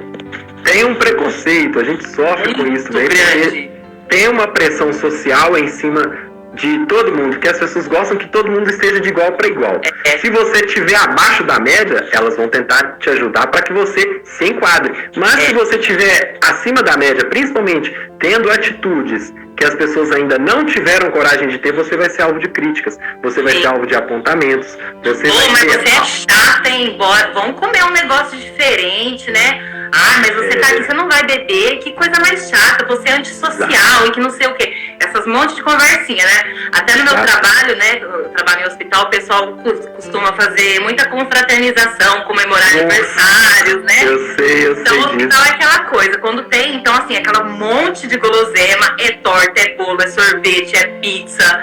Speaker 1: Tem um preconceito, a gente sofre com isso, né? Porque tem uma pressão social em cima de todo mundo, que as pessoas gostam que todo mundo esteja de igual para igual. Se você estiver abaixo da média, elas vão tentar te ajudar para que você se enquadre. Mas se você estiver acima da média, principalmente tendo atitudes que as pessoas ainda não tiveram coragem de ter, você vai ser alvo de críticas, você vai ser alvo de apontamentos.
Speaker 2: Mas você é chata, hein? Vamos comer um negócio diferente, né? Mas você tá aqui, você não vai beber, que coisa mais chata, você é antissocial e que não sei o quê. Essas montes de conversinha, né? Até no meu trabalho, né? Eu trabalho em hospital, o pessoal costuma fazer muita confraternização, comemorar aniversários, né?
Speaker 1: Eu sei
Speaker 2: então, o hospital é aquela coisa, quando tem, então assim, aquela monte de guloseima, é torta, é bolo, é sorvete, é pizza,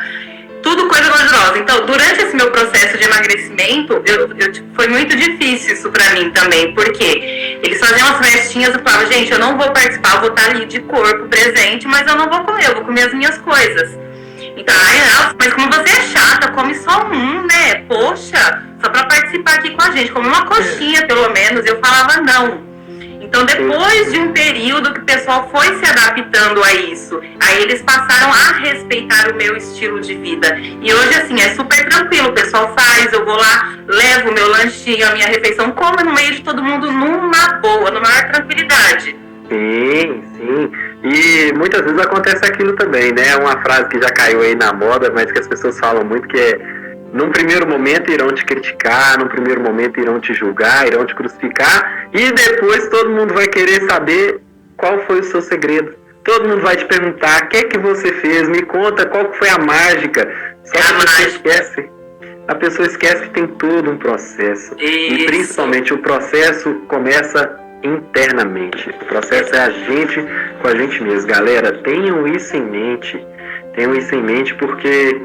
Speaker 2: tudo coisa gordurosa. Então, durante esse meu processo de emagrecimento, foi muito difícil isso pra mim também, porque eles faziam as festinhas, eu falava, gente, eu não vou participar, eu vou estar ali de corpo presente, mas eu não vou comer, eu vou comer as minhas coisas. Então, nossa, mas como você é chata, come só um, né? Poxa, só pra participar aqui com a gente, come uma coxinha pelo menos. Eu falava não. Então, depois de um período que o pessoal foi se adaptando a isso, aí eles passaram a respeitar o meu estilo de vida. E hoje, assim, é super tranquilo. O pessoal faz, eu vou lá, levo o meu lanchinho, a minha refeição, como no meio de todo mundo numa boa, numa maior tranquilidade.
Speaker 1: Sim, sim. E muitas vezes acontece aquilo também, né? Uma frase que já caiu aí na moda, mas que as pessoas falam muito, que é: num primeiro momento irão te criticar, num primeiro momento irão te julgar, irão te crucificar, e depois todo mundo vai querer saber qual foi o seu segredo. Todo mundo vai te perguntar: o que é que você fez? Me conta qual foi a mágica. Só que você esquece. A pessoa esquece que tem todo um processo. Isso. E principalmente o processo começa internamente. O processo é a gente com a gente mesmo. Galera, tenham isso em mente. Tenham isso em mente, porque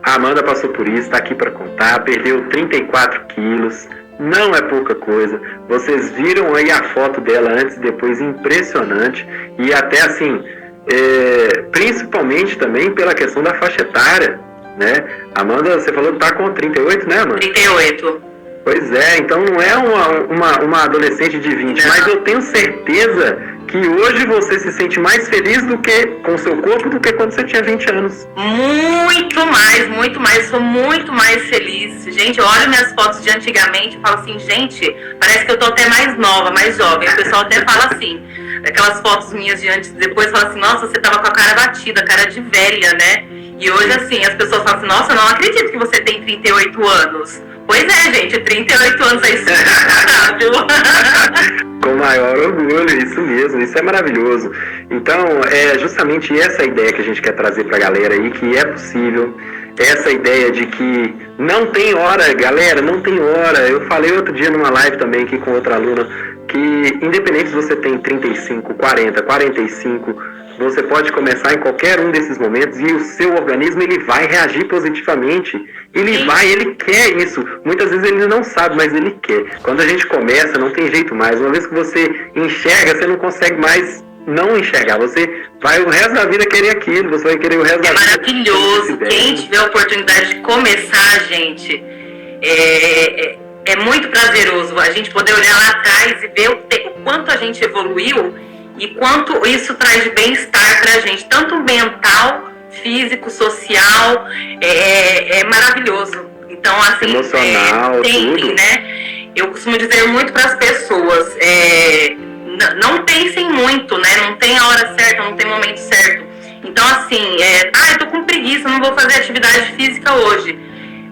Speaker 1: a Amanda passou por isso, está aqui para contar, perdeu 34 quilos, não é pouca coisa. Vocês viram aí a foto dela antes e depois, impressionante. E até assim, principalmente também pela questão da faixa etária, né? Amanda, você falou que tá com 38, né, Amanda?
Speaker 2: 38.
Speaker 1: Pois é, então não é uma adolescente de 20, mas eu tenho certeza que hoje você se sente mais feliz do que com o seu corpo do que quando você tinha 20 anos.
Speaker 2: Muito mais, sou muito mais feliz. Gente, eu olho minhas fotos de antigamente e falo assim, gente, parece que eu tô até mais nova, mais jovem. O pessoal até fala assim, aquelas fotos minhas de antes e depois, fala assim, nossa, você tava com a cara batida, cara de velha, né? E hoje, assim, as pessoas falam assim, nossa, eu não acredito que você tem 38 anos. Pois é, gente, 38 anos é insuportável.
Speaker 1: Com maior orgulho, isso mesmo, isso é maravilhoso. Então, é justamente essa ideia que a gente quer trazer pra galera aí, que é possível. Essa ideia de que não tem hora, galera, não tem hora. Eu falei outro dia numa live também aqui com outra aluna, que independente se você tem 35, 40, 45, você pode começar em qualquer um desses momentos e o seu organismo ele vai reagir positivamente. Ele quer isso. Muitas vezes ele não sabe, mas ele quer. Quando a gente começa, não tem jeito mais. Uma vez que você enxerga, você não consegue mais não enxergar. Você vai o resto da vida querer aquilo, você vai querer o resto da vida.
Speaker 2: É maravilhoso. Quem tiver a oportunidade de começar, gente, é muito prazeroso a gente poder olhar lá atrás e ver o quanto a gente evoluiu e quanto isso traz de bem-estar pra gente, tanto mental, físico, social, é maravilhoso. Então, assim,
Speaker 1: emocional,
Speaker 2: tentem, né? Eu costumo dizer muito para as pessoas, não pensem muito, né? Não tem a hora certa, não tem o momento certo. Então, assim, eu tô com preguiça, não vou fazer atividade física hoje.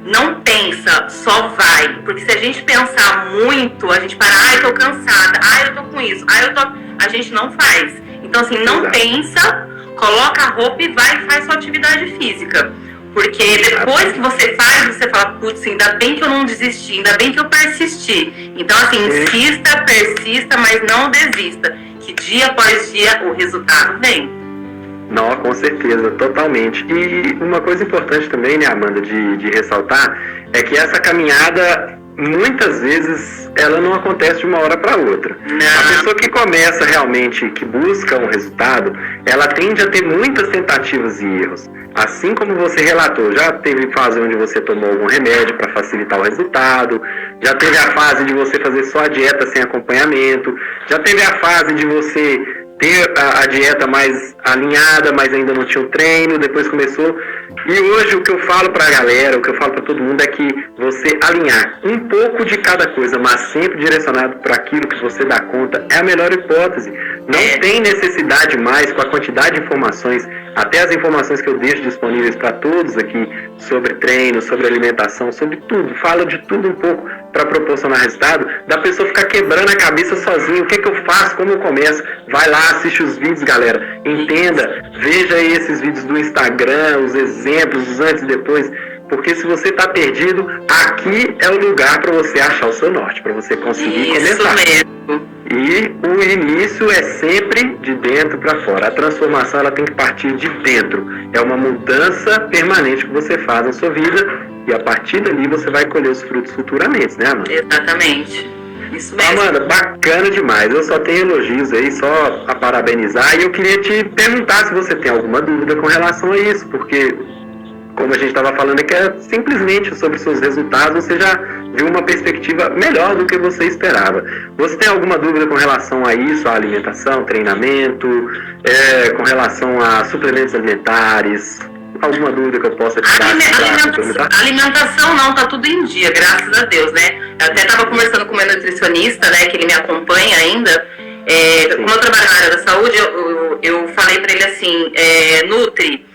Speaker 2: Não pensa, só vai. Porque se a gente pensar muito, a gente para, eu tô cansada, eu tô com isso, a gente não faz. Então, assim, não pensa, coloca a roupa e vai e faz sua atividade física. Porque depois que você faz, você fala, putz, ainda bem que eu não desisti, ainda bem que eu persisti. Então, assim, insista, persista, mas não desista. Que dia após dia o resultado vem.
Speaker 1: Não, com certeza, totalmente. E uma coisa importante também, né, Amanda, de ressaltar, é que essa caminhada muitas vezes ela não acontece de uma hora para outra. A pessoa que começa realmente, que busca um resultado, ela tende a ter muitas tentativas e erros. Assim como você relatou, já teve fase onde você tomou algum remédio para facilitar o resultado, já teve a fase de você fazer só a dieta sem acompanhamento, já teve a fase de você ter a dieta mais alinhada, mas ainda não tinha o treino, depois começou. E hoje o que eu falo pra galera, o que eu falo pra todo mundo é que você alinhar um pouco de cada coisa, mas sempre direcionado para aquilo que você dá conta, é a melhor hipótese. Não tem necessidade mais, com a quantidade de informações, até as informações que eu deixo disponíveis para todos aqui, sobre treino, sobre alimentação, sobre tudo, falo de tudo um pouco para proporcionar resultado, da pessoa ficar quebrando a cabeça sozinha, o que é que eu faço, como eu começo, vai lá, assiste os vídeos, galera, entenda, veja aí esses vídeos do Instagram, os exemplos, os antes e depois, porque se você está perdido, aqui é o lugar para você achar o seu norte, para você conseguir começar.
Speaker 2: Mesmo.
Speaker 1: E o início é sempre de dentro para fora. A transformação ela tem que partir de dentro. É uma mudança permanente que você faz na sua vida e a partir dali você vai colher os frutos futuramente, né, Amanda?
Speaker 2: Exatamente. Isso mesmo.
Speaker 1: Amanda, bacana demais. Eu só tenho elogios aí, só a parabenizar. E eu queria te perguntar se você tem alguma dúvida com relação a isso, porque como a gente estava falando aqui, é simplesmente sobre seus resultados, você já viu uma perspectiva melhor do que você esperava. Você tem alguma dúvida com relação a isso, a alimentação, treinamento, com relação a suplementos alimentares? Alguma dúvida que eu possa tirar?
Speaker 2: Alimentação não, tá tudo em dia, graças a Deus, né? Eu até estava conversando com o meu nutricionista, né, que ele me acompanha ainda. Como eu trabalho na área da saúde, eu falei para ele assim, Nutri,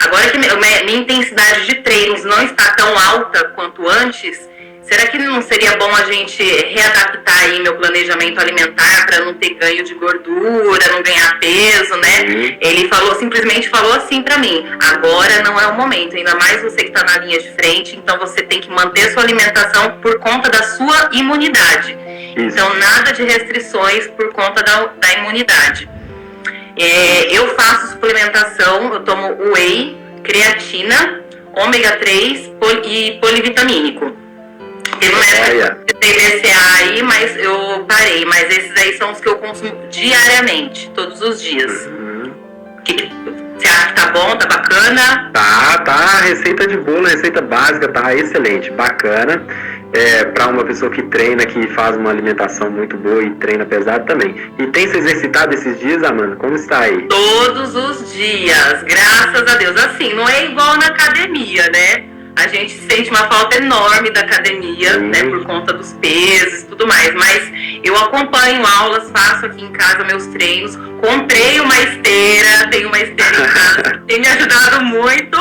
Speaker 2: agora que minha intensidade de treinos não está tão alta quanto antes, será que não seria bom a gente readaptar aí meu planejamento alimentar para não ter ganho de gordura, não ganhar peso, né? Ele simplesmente falou assim para mim, agora não é o momento, ainda mais você que está na linha de frente, então você tem que manter sua alimentação por conta da sua imunidade. Então nada de restrições por conta da imunidade. Eu faço suplementação, eu tomo whey, creatina, ômega 3 e polivitamínico. Teve uma época que eu BCA aí, mas eu parei. Mas esses aí são os que eu consumo diariamente, todos os dias. Você acha que tá bom, tá bacana?
Speaker 1: Tá. Receita de bolo, receita básica, tá excelente, bacana. Para uma pessoa que treina, que faz uma alimentação muito boa e treina pesado também. E tem se exercitado esses dias, Amanda? Como está aí?
Speaker 2: Todos os dias, graças a Deus. Assim, não é igual na academia, né? A gente sente uma falta enorme da academia, né, por conta dos pesos e tudo mais. Mas eu acompanho aulas, faço aqui em casa meus treinos. Comprei uma esteira, tenho uma esteira em casa, tem me ajudado muito.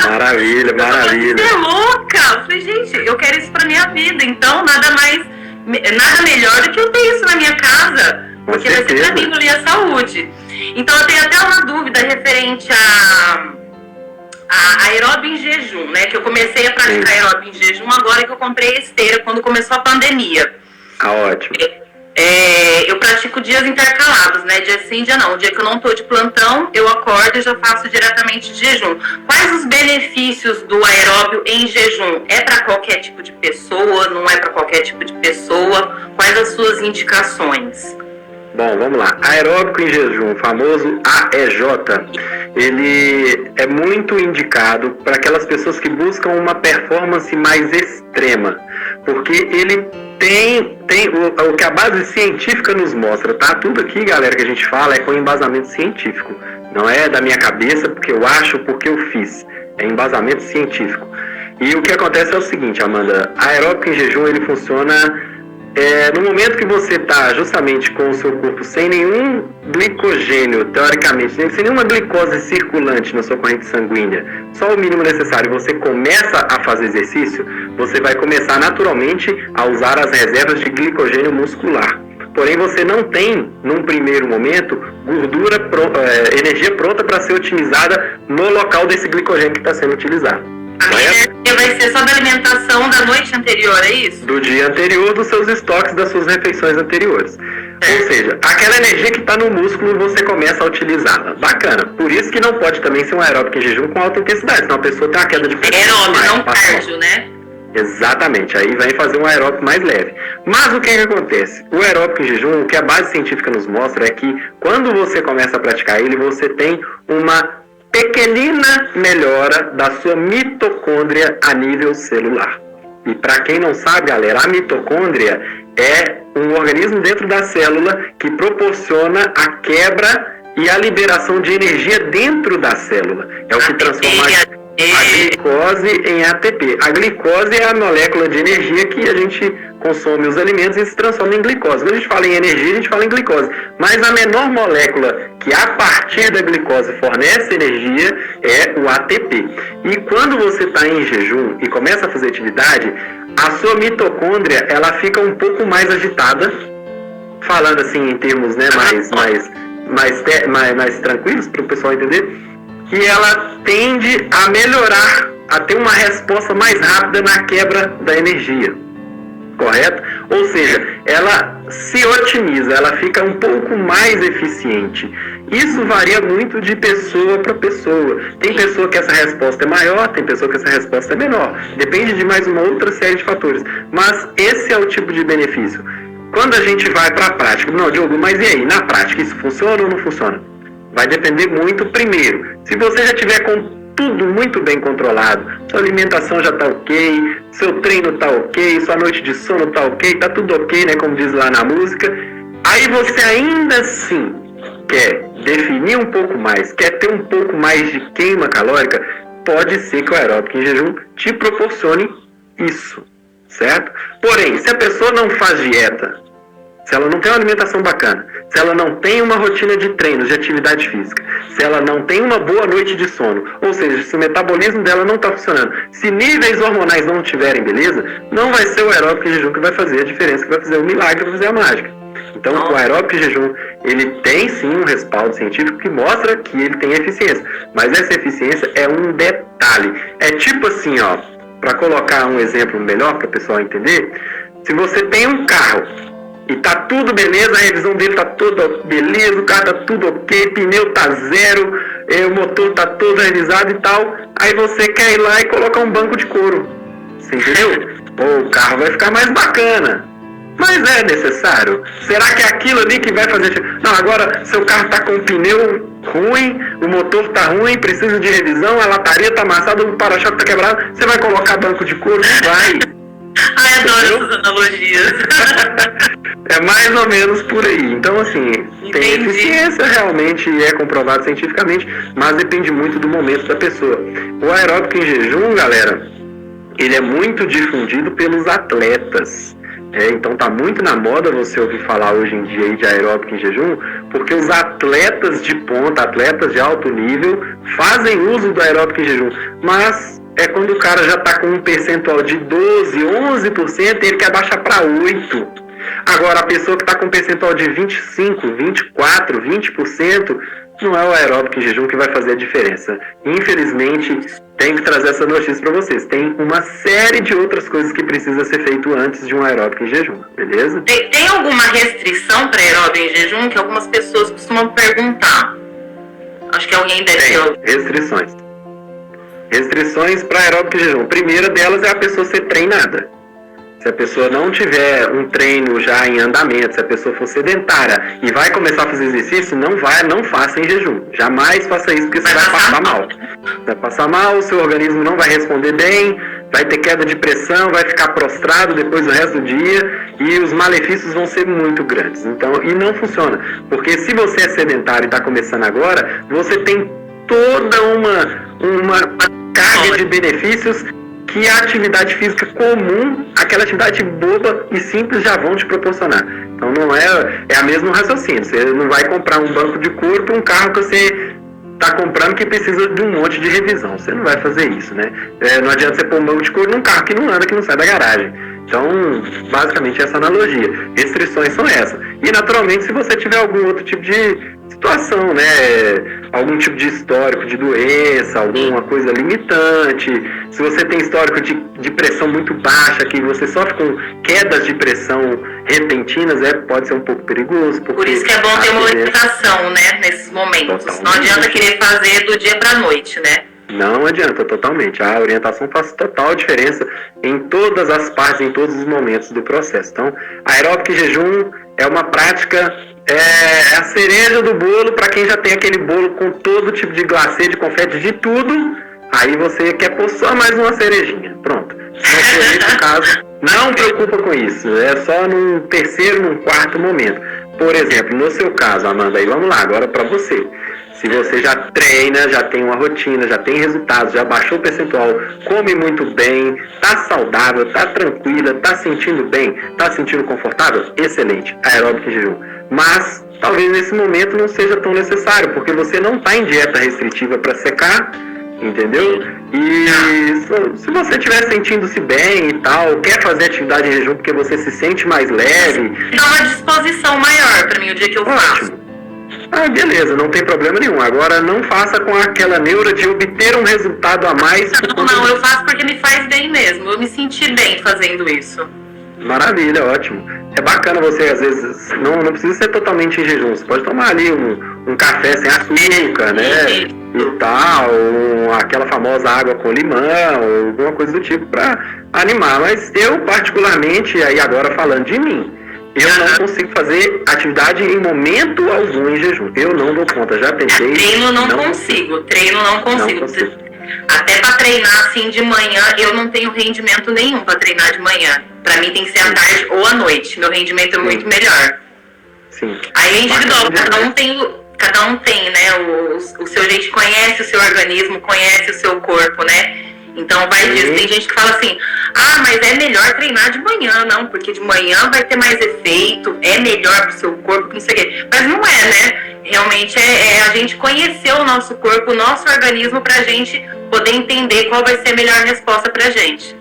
Speaker 1: Maravilha.
Speaker 2: Você é louca! Eu falei, gente, eu quero isso pra minha vida. Então, nada melhor do que eu ter isso na minha casa. Porque vai ser pra mim ali a saúde. Então, eu tenho até uma dúvida referente a aeróbio em jejum, né? Que eu comecei a praticar aeróbio em jejum agora que eu comprei a esteira, quando começou a pandemia.
Speaker 1: Ótimo.
Speaker 2: Eu pratico dias intercalados, né? Dia sim, dia não. O dia que eu não tô de plantão, eu acordo e já faço diretamente de jejum. Quais os benefícios do aeróbio em jejum? É para qualquer tipo de pessoa? Não é para qualquer tipo de pessoa? Quais as suas indicações?
Speaker 1: Bom, vamos lá. Aeróbico em jejum, o famoso AEJ, ele é muito indicado para aquelas pessoas que buscam uma performance mais extrema, porque ele tem o que a base científica nos mostra, tá? Tudo aqui, galera, que a gente fala é com embasamento científico, não é da minha cabeça, porque eu acho, porque eu fiz, é embasamento científico. E o que acontece é o seguinte, Amanda, aeróbico em jejum, ele funciona no momento que você está justamente com o seu corpo sem nenhum glicogênio, teoricamente, sem nenhuma glicose circulante na sua corrente sanguínea, só o mínimo necessário, você começa a fazer exercício, você vai começar naturalmente a usar as reservas de glicogênio muscular. Porém, você não tem, num primeiro momento, energia pronta para ser utilizada no local desse glicogênio que está sendo utilizado.
Speaker 2: A minha energia vai ser só da alimentação da noite anterior, é isso?
Speaker 1: Do dia anterior, dos seus estoques, das suas refeições anteriores. Ou seja, aquela energia que está no músculo, você começa a utilizá-la. Bacana. Por isso que não pode também ser um aeróbico em jejum com alta intensidade, senão a pessoa tem uma queda de pressão.
Speaker 2: Aeróbico, não cardio, né?
Speaker 1: Exatamente, aí vai fazer um aeróbico mais leve. Mas o que acontece? O aeróbico em jejum, o que a base científica nos mostra é que quando você começa a praticar ele, você tem uma pequenina melhora da sua mitocôndria a nível celular. E para quem não sabe, galera, a mitocôndria é um organismo dentro da célula que proporciona a quebra e a liberação de energia dentro da célula. É o que transforma a glicose em ATP. A glicose é a molécula de energia que a gente consome os alimentos e se transforma em glicose. Quando a gente fala em energia, a gente fala em glicose. Mas a menor molécula que a partir da glicose fornece energia é o ATP. E quando você está em jejum e começa a fazer atividade, a sua mitocôndria ela fica um pouco mais agitada, falando assim em termos, né, mais tranquilos para o pessoal entender. E ela tende a melhorar, a ter uma resposta mais rápida na quebra da energia, correto? Ou seja, ela se otimiza, ela fica um pouco mais eficiente. Isso varia muito de pessoa para pessoa. Tem pessoa que essa resposta é maior, tem pessoa que essa resposta é menor. Depende de mais uma outra série de fatores. Mas esse é o tipo de benefício. Quando a gente vai para a prática, não, Diogo, mas e aí, na prática, isso funciona ou não funciona? Vai depender muito, primeiro, se você já tiver com tudo muito bem controlado, sua alimentação já está ok, seu treino está ok, sua noite de sono está ok, está tudo ok, né, como diz lá na música, aí você ainda assim quer definir um pouco mais, quer ter um pouco mais de queima calórica, pode ser que o aeróbico em jejum te proporcione isso, certo? Porém, se a pessoa não faz dieta, se ela não tem uma alimentação bacana, se ela não tem uma rotina de treinos, de atividade física, se ela não tem uma boa noite de sono, ou seja, se o metabolismo dela não está funcionando, se níveis hormonais não estiverem beleza, não vai ser o aeróbico em jejum que vai fazer a diferença, que vai fazer o milagre, que vai fazer a mágica. Então, o aeróbico em jejum, ele tem sim um respaldo científico que mostra que ele tem eficiência, mas essa eficiência é um detalhe. É tipo assim, ó, para colocar um exemplo melhor para o pessoal entender, se você tem um carro e tá tudo beleza, a revisão dele tá toda beleza, o carro tá tudo ok, pneu tá zero, o motor tá todo revisado e tal, aí você quer ir lá e colocar um banco de couro, você entendeu? Pô, o carro vai ficar mais bacana, mas é necessário? Será que é aquilo ali que vai fazer? Não, agora seu carro tá com o pneu ruim, o motor tá ruim, precisa de revisão, a lataria tá amassada, o para-choque tá quebrado, você vai colocar banco de couro? Não vai.
Speaker 2: Ai, adoro essas analogias.
Speaker 1: É mais ou menos por aí. Então, assim, tem eficiência realmente e é comprovado cientificamente, mas depende muito do momento da pessoa. O aeróbico em jejum, galera, ele é muito difundido pelos atletas. Então tá muito na moda você ouvir falar hoje em dia aí de aeróbico em jejum, porque os atletas de ponta, atletas de alto nível, fazem uso do aeróbico em jejum, mas é quando o cara já está com um percentual de 12, 11% e ele quer baixar para 8%. Agora, a pessoa que está com um percentual de 25, 24, 20%, não é o aeróbico em jejum que vai fazer a diferença. Infelizmente, tenho que trazer essa notícia para vocês. Tem uma série de outras coisas que precisa ser feito antes de um aeróbico em jejum, beleza?
Speaker 2: Tem alguma restrição para aeróbico em jejum que algumas pessoas costumam perguntar? Acho que alguém deve ter.
Speaker 1: Restrições. Restrições para aeróbico em jejum. A primeira delas é a pessoa ser treinada. Se a pessoa não tiver um treino já em andamento, se a pessoa for sedentária e vai começar a fazer exercício, não faça em jejum. Jamais faça isso, porque você vai passar mal. Vai passar mal, o seu organismo não vai responder bem, vai ter queda de pressão, vai ficar prostrado depois do resto do dia e os malefícios vão ser muito grandes. Então, e não funciona, porque se você é sedentário e está começando agora, você tem toda uma carga de benefícios que a atividade física comum, aquela atividade boba e simples já vão te proporcionar. Então não é a mesmo raciocínio. Você não vai comprar um banco de couro para um carro que você está comprando que precisa de um monte de revisão. Você não vai fazer isso, né? Não adianta você pôr um banco de couro num carro que não anda, que não sai da garagem. Então, basicamente, essa analogia. Restrições são essas. E, naturalmente, se você tiver algum outro tipo de situação, né? Algum tipo de histórico de doença, alguma coisa limitante, se você tem histórico de pressão muito baixa, que você sofre com quedas de pressão repentinas, pode ser um pouco perigoso.
Speaker 2: Por isso que é bom ter uma orientação, né? Nesses momentos. Totalmente. Não adianta querer fazer do dia para a noite, né?
Speaker 1: Não adianta, totalmente. A orientação faz total diferença em todas as partes, em todos os momentos do processo. Então, aeróbico e jejum é uma prática, é a cereja do bolo para quem já tem aquele bolo com todo tipo de glacê, de confete, de tudo. Aí você quer pôr só mais uma cerejinha. Pronto. Se não for esse o caso, não preocupa com isso. É só num terceiro, num quarto momento. Por exemplo, no seu caso, Amanda, aí vamos lá, agora para você. Se você já treina, já tem uma rotina, já tem resultados, já baixou o percentual, come muito bem, tá saudável, tá tranquila, tá sentindo bem, tá sentindo confortável, excelente, aeróbico e jejum. Mas talvez nesse momento não seja tão necessário, porque você não tá em dieta restritiva para secar, entendeu? E se você estiver sentindo-se bem e tal, quer fazer atividade em jejum porque você se sente mais leve...
Speaker 2: Dá uma disposição maior para mim o dia que eu faço.
Speaker 1: Ah, beleza, não tem problema nenhum. Agora não faça com aquela neura de obter um resultado a mais.
Speaker 2: Não, eu faço porque me faz bem mesmo. Eu me senti bem fazendo isso.
Speaker 1: Maravilha, ótimo. É bacana você, às vezes, não precisa ser totalmente em jejum. Você pode tomar ali um café sem açúcar, né? E tal, aquela famosa água com limão, ou alguma coisa do tipo para animar. Mas eu, particularmente, aí agora falando de mim, eu não consigo fazer atividade em momento algum em jejum. Eu não dou conta, já tentei.
Speaker 2: Treino não consigo. Até para treinar assim de manhã, eu não tenho rendimento nenhum para treinar de manhã. Para mim tem que ser à tarde ou à noite. Meu rendimento é muito melhor.
Speaker 1: Sim.
Speaker 2: Aí é individual, cada um tem, né, o seu jeito, conhece o seu organismo, conhece o seu corpo, né? Então vai disso. Tem gente que fala assim, mas é melhor treinar de manhã, não, porque de manhã vai ter mais efeito, é melhor pro seu corpo, não sei o quê. Mas não é, né? Realmente é a gente conhecer o nosso corpo, o nosso organismo, pra gente poder entender qual vai ser a melhor resposta pra gente.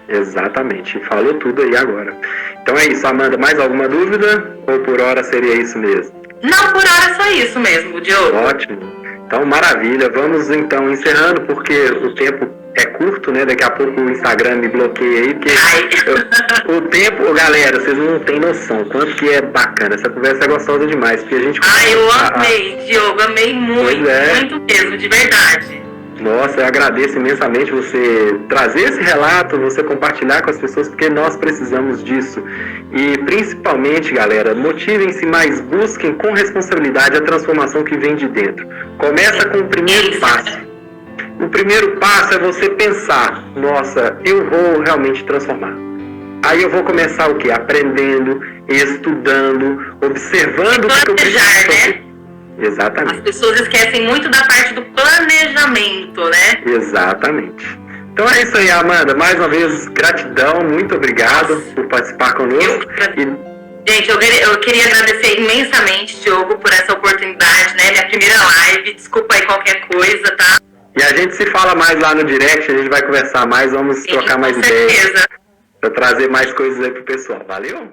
Speaker 1: Exatamente, falou tudo aí agora. Então é isso, Amanda, mais alguma dúvida? Ou por hora seria isso mesmo?
Speaker 2: Não, por hora é só isso mesmo, Diogo.
Speaker 1: Ótimo, então maravilha, vamos então encerrando, porque o tempo é curto, né? Daqui a pouco o Instagram me bloqueia aí, porque o tempo, galera, vocês não têm noção quanto que é bacana, essa conversa é gostosa demais, porque a gente...
Speaker 2: eu amei, Diogo, amei muito, muito mesmo, de verdade.
Speaker 1: Nossa, eu agradeço imensamente você trazer esse relato, você compartilhar com as pessoas, porque nós precisamos disso. E principalmente, galera, motivem-se mais, busquem com responsabilidade a transformação que vem de dentro. Começa com o primeiro passo. O primeiro passo é você pensar, nossa, eu vou realmente transformar. Aí eu vou começar o quê? Aprendendo, estudando, observando o que eu preciso. Né? Exatamente.
Speaker 2: As pessoas esquecem muito da parte do planejamento, né?
Speaker 1: Exatamente. Então é isso aí, Amanda. Mais uma vez, gratidão, muito obrigado por participar conosco.
Speaker 2: Gente, eu queria agradecer imensamente, Diogo, por essa oportunidade, né? Minha primeira live, desculpa aí qualquer coisa, tá?
Speaker 1: E a gente se fala mais lá no direct, a gente vai conversar mais, vamos trocar mais ideias. Para trazer mais coisas aí pro pessoal. Valeu?